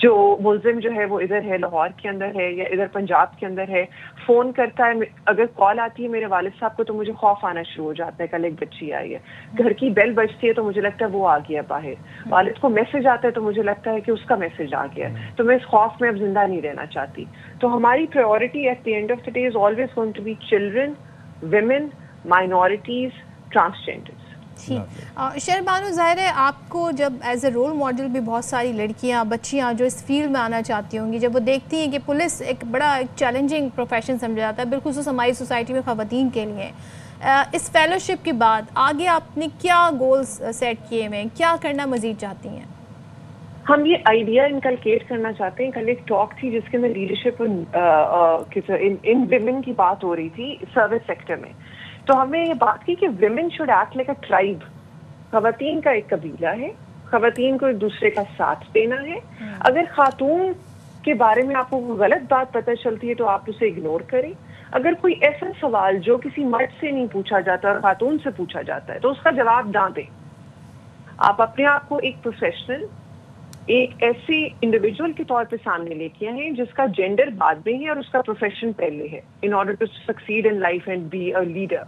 جو ملزم جو ہے وہ ادھر ہے، لاہور کے اندر ہے یا ادھر پنجاب کے اندر ہے. فون کرتا ہے، اگر کال آتی ہے میرے والد صاحب کو تو مجھے خوف آنا شروع ہو جاتا ہے. کل ایک بچی آئی ہے، گھر کی بیل بجتی ہے تو مجھے لگتا ہے وہ آ گیا باہر. والد کو میسج آتا ہے تو مجھے لگتا ہے کہ اس کا میسج آ گیا، تو میں اس خوف میں اب زندہ نہیں رہنا چاہتی. تو ہماری priority at the end of the day is always going to be children, women, minorities, transgenders. Shehr Bano, ظاہر ہے آپ کو جب ایز اے رول ماڈل بھی بہت ساری لڑکیاں، بچیاں جو اس فیلڈ میں آنا چاہتی ہوں گی، جب وہ دیکھتی ہیں کہ پولیس ایک بڑا چیلنجنگ پروفیشن سمجھا جاتا ہے بالخصوص ہماری سوسائٹی میں خواتین کے لیے، اس فیلوشپ کے بعد آگے آپ نے کیا گولز سیٹ کیے ہوئے ہیں، کیا کرنا مزید چاہتی ہیں؟ ہم یہ آئیڈیا انکلکیٹ کرنا چاہتے ہیں. کل ایک ٹاک تھی جس کے اندر لیڈرشپ ان ویمن کی بات ہو رہی تھی سروس سیکٹر میں، تو ہمیں یہ بات کی کہ women should act like a tribe. خواتین کا ایک قبیلہ ہے، خواتین کو ایک دوسرے کا ساتھ دینا ہے. اگر خاتون کے بارے میں آپ کو غلط بات پتہ چلتی ہے تو آپ اسے اگنور کریں. اگر کوئی ایسا سوال جو کسی مرد سے نہیں پوچھا جاتا اور خاتون سے پوچھا جاتا ہے تو اس کا جواب نہ دیں. آپ اپنے آپ کو ایک پروفیشنل، ایک ایسے انڈیویجول کے طور پہ سامنے لے کے آئے جس کا جینڈر بعد میں ہے اور اس کا پروفیشن پہلے ہے، in order to succeed in life and be a leader.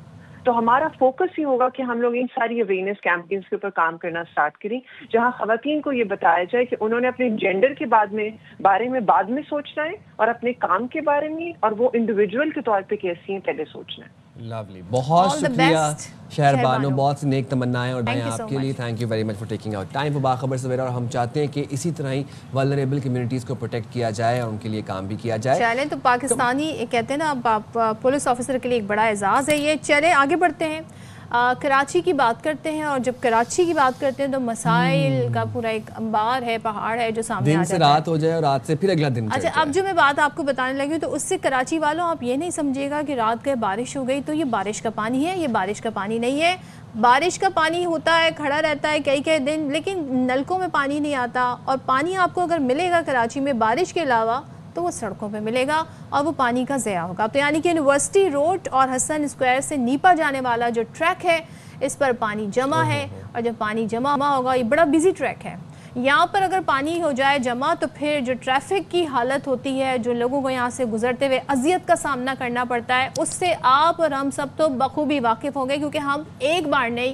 تو ہمارا فوکس یہ ہوگا کہ ہم لوگ ان ساری اویئرنیس کیمپینز کے اوپر کام کرنا سٹارٹ کریں جہاں خواتین کو یہ بتایا جائے کہ انہوں نے اپنے جینڈر کے بارے میں بعد میں سوچنا ہے اور اپنے کام کے بارے میں اور وہ انڈیویجول کے طور پہ کیسی ہیں پہلے سوچنا ہے. لولی، بہت شکریہ شہر بانو، بہت سی نیک تمنائیں اور دعائیں آپ کے لیے. Thank you very much for taking out time for باخبر سویرا. اور ہم چاہتے ہیں کہ اسی طرح ہی ولنریبل کمیونٹیز کو پروٹیکٹ کیا جائے اور ان کے لیے کام بھی کیا جائے. چلیں، تو پاکستانی کہتے ہیں نا پولیس آفیسر کے لیے ایک بڑا اعزاز ہے یہ. چلیں آگے بڑھتے ہیں، کراچی کی بات کرتے ہیں. اور جب کراچی کی بات کرتے ہیں تو مسائل کا پورا ایک انبار ہے، پہاڑ ہے جو سامنے آ جاتا ہے. دن سے رات ہو جائے اور رات سے پھر اگلا دن. اچھا، اب جو میں بات آپ کو بتانے لگی ہوں تو اس سے کراچی والوں آپ یہ نہیں سمجھے گا کہ رات گئے بارش ہو گئی تو یہ بارش کا پانی ہے. یہ بارش کا پانی نہیں ہے. بارش کا پانی ہوتا ہے، کھڑا رہتا ہے کئی دن، لیکن نلکوں میں پانی نہیں آتا. اور پانی آپ کو اگر ملے گا کراچی میں بارش کے علاوہ تو وہ سڑکوں پہ ملے گا اور وہ پانی کا ضیاع ہوگا. تو یعنی کہ یونیورسٹی روڈ اور حسن اسکوائر سے نیپا جانے والا جو ٹریک ہے اس پر پانی جمع ہے، اور جب پانی جمع ہوگا، یہ بڑا بزی ٹریک ہے، یہاں پر اگر پانی ہو جائے جمع تو پھر جو ٹریفک کی حالت ہوتی ہے، جو لوگوں کو یہاں سے گزرتے ہوئے اذیت کا سامنا کرنا پڑتا ہے، اس سے آپ اور ہم سب تو بخوبی واقف ہوں گے کیونکہ ہم ایک بار نہیں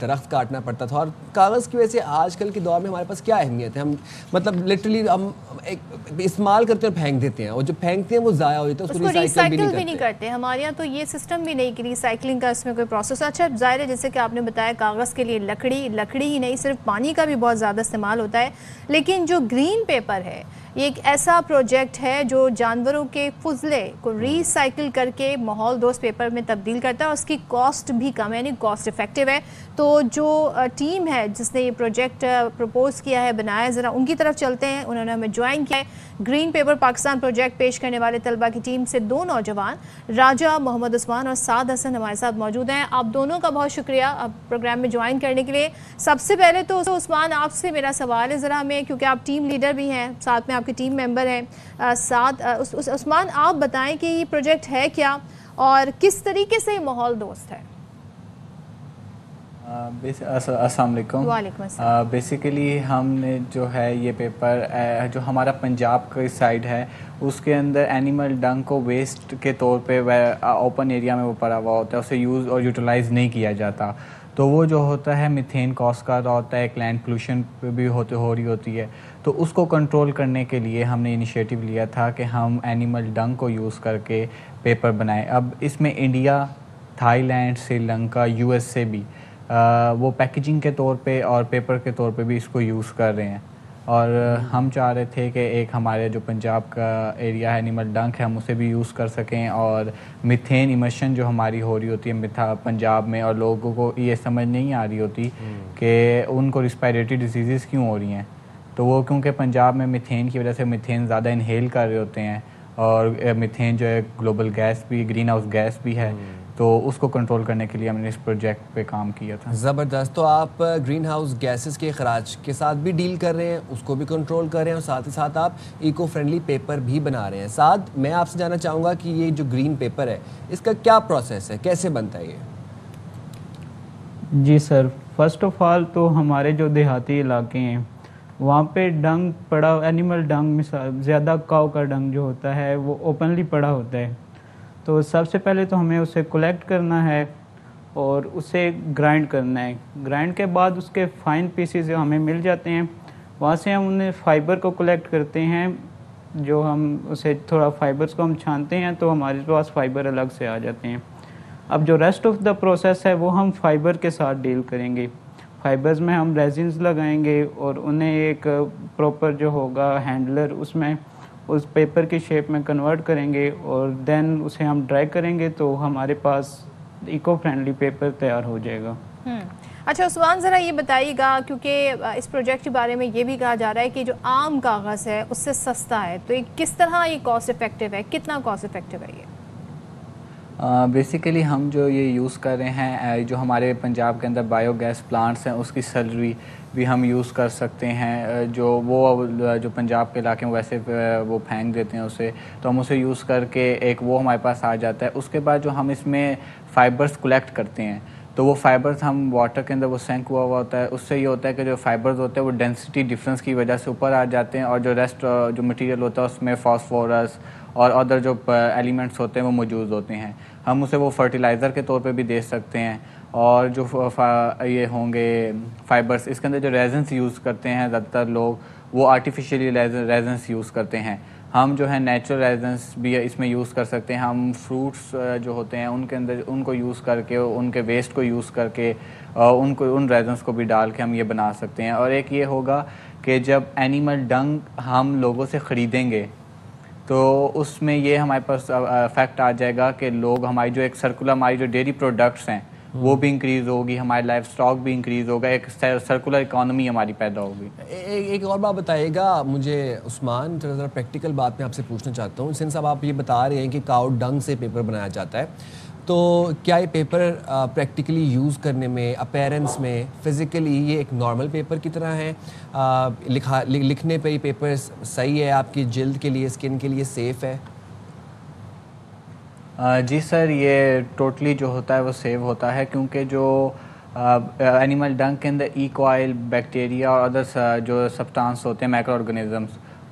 درخت کاٹنا پڑتا تھا. اور کاغذ کی وجہ سے آج کل کے دور میں ہمارے پاس کیا اہمیت ہے, ہم مطلب لٹرلی ہم استعمال کرتے ہیں اور پھینک دیتے ہیں, اور جو پھینکتے ہیں وہ ضائع ہو جاتا ہے, اس کو ریسائکل بھی نہیں کرتے. ہمارے یہاں تو یہ سسٹم بھی نہیں کہ ریسائکلنگ کا اس میں کوئی پروسیس. اچھا ظاہر ہے جیسے کہ آپ نے بتایا کاغذ کے لیے لکڑی ہی نہیں, صرف پانی کا بھی بہت زیادہ استعمال ہوتا ہے, لیکن جو گرین پیپر ہے یہ ایک ایسا پروجیکٹ ہے جو جانوروں کے فضلے کو ری سائیکل کر کے ماحول دوست پیپر میں تبدیل کرتا ہے, اور اس کی کاسٹ بھی کم ہے, یعنی کاسٹ افیکٹو ہے. تو جو ٹیم ہے جس نے یہ پروجیکٹ پروپوز کیا ہے, بنایا ہے, ذرا ان کی طرف چلتے ہیں. انہوں نے ہمیں جوائن کیا ہے. گرین پیپر پاکستان پروجیکٹ پیش کرنے والے طلبہ کی ٹیم سے 2 نوجوان راجہ محمد عثمان اور سعد حسن ہمارے ساتھ موجود ہیں. آپ دونوں کا بہت شکریہ اب پروگرام میں جوائن کرنے کے لیے. سب سے پہلے تو عثمان آپ سے میرا سوال ہے ذرا ہمیں, کیونکہ آپ ٹیم لیڈر بھی ہیں, ساتھ میں آپ کے ٹیم ممبر ہیں. عثمان آپ بتائیں کہ یہ پروجیکٹ ہے کیا اور کس طریقے سے یہ ماحول دوست ہے؟ السلام علیکم. وعلیکم السلام. بیسیکلی ہم نے جو ہے یہ پیپر جو ہمارا پنجاب کی سائڈ ہے اس کے اندر اینیمل ڈنگ کو ویسٹ کے طور پہ اوپن ایریا میں وہ پڑا ہوا ہوتا ہے, اسے یوز اور یوٹیلائز نہیں کیا جاتا. تو وہ جو ہوتا ہے میتھین کاز کا ہوتا ہے, ایک لینڈ پولوشن بھی ہو رہی ہوتی ہے. تو اس کو کنٹرول کرنے کے لیے ہم نے انیشیٹو لیا تھا کہ ہم اینیمل ڈنگ کو یوز کر کے پیپر بنائیں. اب اس میں India, Thai land, Sri Lanka, USA بھی وہ پیکیجنگ کے طور پہ اور پیپر کے طور پہ بھی اس کو یوز کر رہے ہیں. اور ہم چاہ رہے تھے کہ ایک ہمارے جو پنجاب کا ایریا ہے اینیمل ڈنگ ہے, ہم اسے بھی یوز کر سکیں. اور میتھین ایمیشن جو ہماری ہو رہی ہوتی ہے پنجاب میں, اور لوگوں کو یہ سمجھ نہیں آ رہی ہوتی کہ ان کو ریسپائریٹری ڈیزیزز کیوں ہو رہی ہیں. تو وہ کیونکہ پنجاب میں میتھین کی وجہ سے میتھین زیادہ انہیل کر رہے ہوتے ہیں, اور میتھین جو ہے گلوبل گیس بھی, گرین ہاؤس گیس بھی ہے. تو اس کو کنٹرول کرنے کے لیے ہم نے اس پروجیکٹ پہ کام کیا تھا. زبردست. تو آپ گرین ہاؤس گیسز کے اخراج کے ساتھ بھی ڈیل کر رہے ہیں, اس کو بھی کنٹرول کر رہے ہیں, اور ساتھ ہی ساتھ آپ ایکو فرینڈلی پیپر بھی بنا رہے ہیں. ساتھ میں آپ سے جاننا چاہوں گا کہ یہ جو گرین پیپر ہے اس کا کیا پروسیس ہے, کیسے بنتا ہے یہ؟ جی سر, فرسٹ آف آل تو ہمارے جو دیہاتی علاقے ہیں وہاں پہ ڈنگ پڑا, اینیمل ڈنگ زیادہ کاؤ کا ڈنگ جو ہوتا ہے وہ اوپنلی پڑا ہوتا ہے. تو سب سے پہلے تو ہمیں اسے کلیکٹ کرنا ہے اور اسے گرائنڈ کرنا ہے. گرائنڈ کے بعد اس کے فائن پیسز ہمیں مل جاتے ہیں, وہاں سے ہم انہیں فائبر کو کلیکٹ کرتے ہیں. جو ہم اسے تھوڑا فائبرز کو ہم چھانتے ہیں تو ہمارے پاس فائبر الگ سے آ جاتے ہیں. اب جو ریسٹ آف دا پروسیس ہے وہ ہم فائبر کے ساتھ ڈیل کریں گے. فائبرز میں ہم ریزنز لگائیں گے اور انہیں ایک پراپر جو ہوگا ہینڈلر اس میں اس پیپر کی شیپ میں کنورٹ کریں گے, اور دین اسے ہم ڈرائی کریں گے تو ہمارے پاس ایکو فرینڈلی پیپر تیار ہو جائے گا. اچھا عثمان ذرا یہ بتائیے گا, کیونکہ اس پروجیکٹ کے بارے میں یہ بھی کہا جا رہا ہے کہ جو عام کاغذ ہے اس سے سستا ہے, تو کس طرح یہ کاسٹ افیکٹو ہے, کتنا کاسٹ افیکٹو ہے یہ؟ بیسیکلی ہم جو یہ یوز کر رہے ہیں, جو ہمارے پنجاب کے اندر بایو گیس پلانٹس ہیں اس کی سیلری بھی ہم یوز کر سکتے ہیں. جو پنجاب کے علاقے میں ویسے وہ پھینک دیتے ہیں اسے, تو ہم اسے یوز کر کے ایک وہ ہمارے پاس آ جاتا ہے. اس کے بعد جو ہم اس میں فائبرز کلیکٹ کرتے ہیں تو وہ فائبرز ہم واٹر کے اندر وہ سینک ہوا ہوتا ہے. اس سے یہ ہوتا ہے کہ جو فائبرز ہوتے ہیں وہ ڈینسٹی ڈفرینس کی وجہ سے اوپر آ جاتے ہیں, اور جو ریسٹ جو مٹیریل ہوتا ہے اس میں فاسفورس اور ادر جو ایلیمنٹس ہوتے ہیں وہ موجود ہوتے ہیں. ہم اسے وہ فرٹیلائزر کے طور پہ بھی دے سکتے ہیں. اور جو یہ ہوں گے فائبرز, اس کے اندر جو ریزنس یوز کرتے ہیں زیادہ تر لوگ وہ آرٹیفیشلی ریزنس یوز کرتے ہیں. ہم جو ہے نیچرل ریزنس بھی اس میں یوز کر سکتے ہیں. ہم فروٹس جو ہوتے ہیں ان کے اندر ان کو یوز کر کے, ان کے ویسٹ کو یوز کر کے ان ریزنس کو بھی ڈال کے ہم یہ بنا سکتے ہیں. اور ایک یہ ہوگا کہ جب اینیمل ڈنگ ہم لوگوں سے خریدیں گے تو اس میں یہ ہمارے پاس افیکٹ آ جائے گا کہ لوگ ہماری جو ایک سرکولر ہماری جو ڈیری پروڈکٹس ہیں وہ بھی انکریز ہوگی, ہمارے لائف سٹاک بھی انکریز ہوگا, ایک سرکولر اکانومی ہماری پیدا ہوگی. ایک اور بات بتائیے گا مجھے عثمان, ذرا پریکٹیکل بات میں آپ سے پوچھنا چاہتا ہوں. سنس اب آپ یہ بتا رہے ہیں کہ کاؤ ڈنگ سے پیپر بنایا جاتا ہے, تو کیا یہ پیپر پریکٹیکلی یوز کرنے میں, اپیرنس میں, فزیکلی یہ ایک نارمل پیپر کی طرح ہے؟ لکھنے پہ یہ پیپر صحیح ہے, آپ کی جلد کے لیے, اسکن کے لیے سیف ہے؟ جی سر, یہ ٹوٹلی جو ہوتا ہے وہ سیو ہوتا ہے, کیونکہ جو اینیمل ڈنگ کے اندر ای کوائل, بیکٹیریا اور ادر جو سبسٹانس ہوتے ہیں, مائکرو آرگنزمس,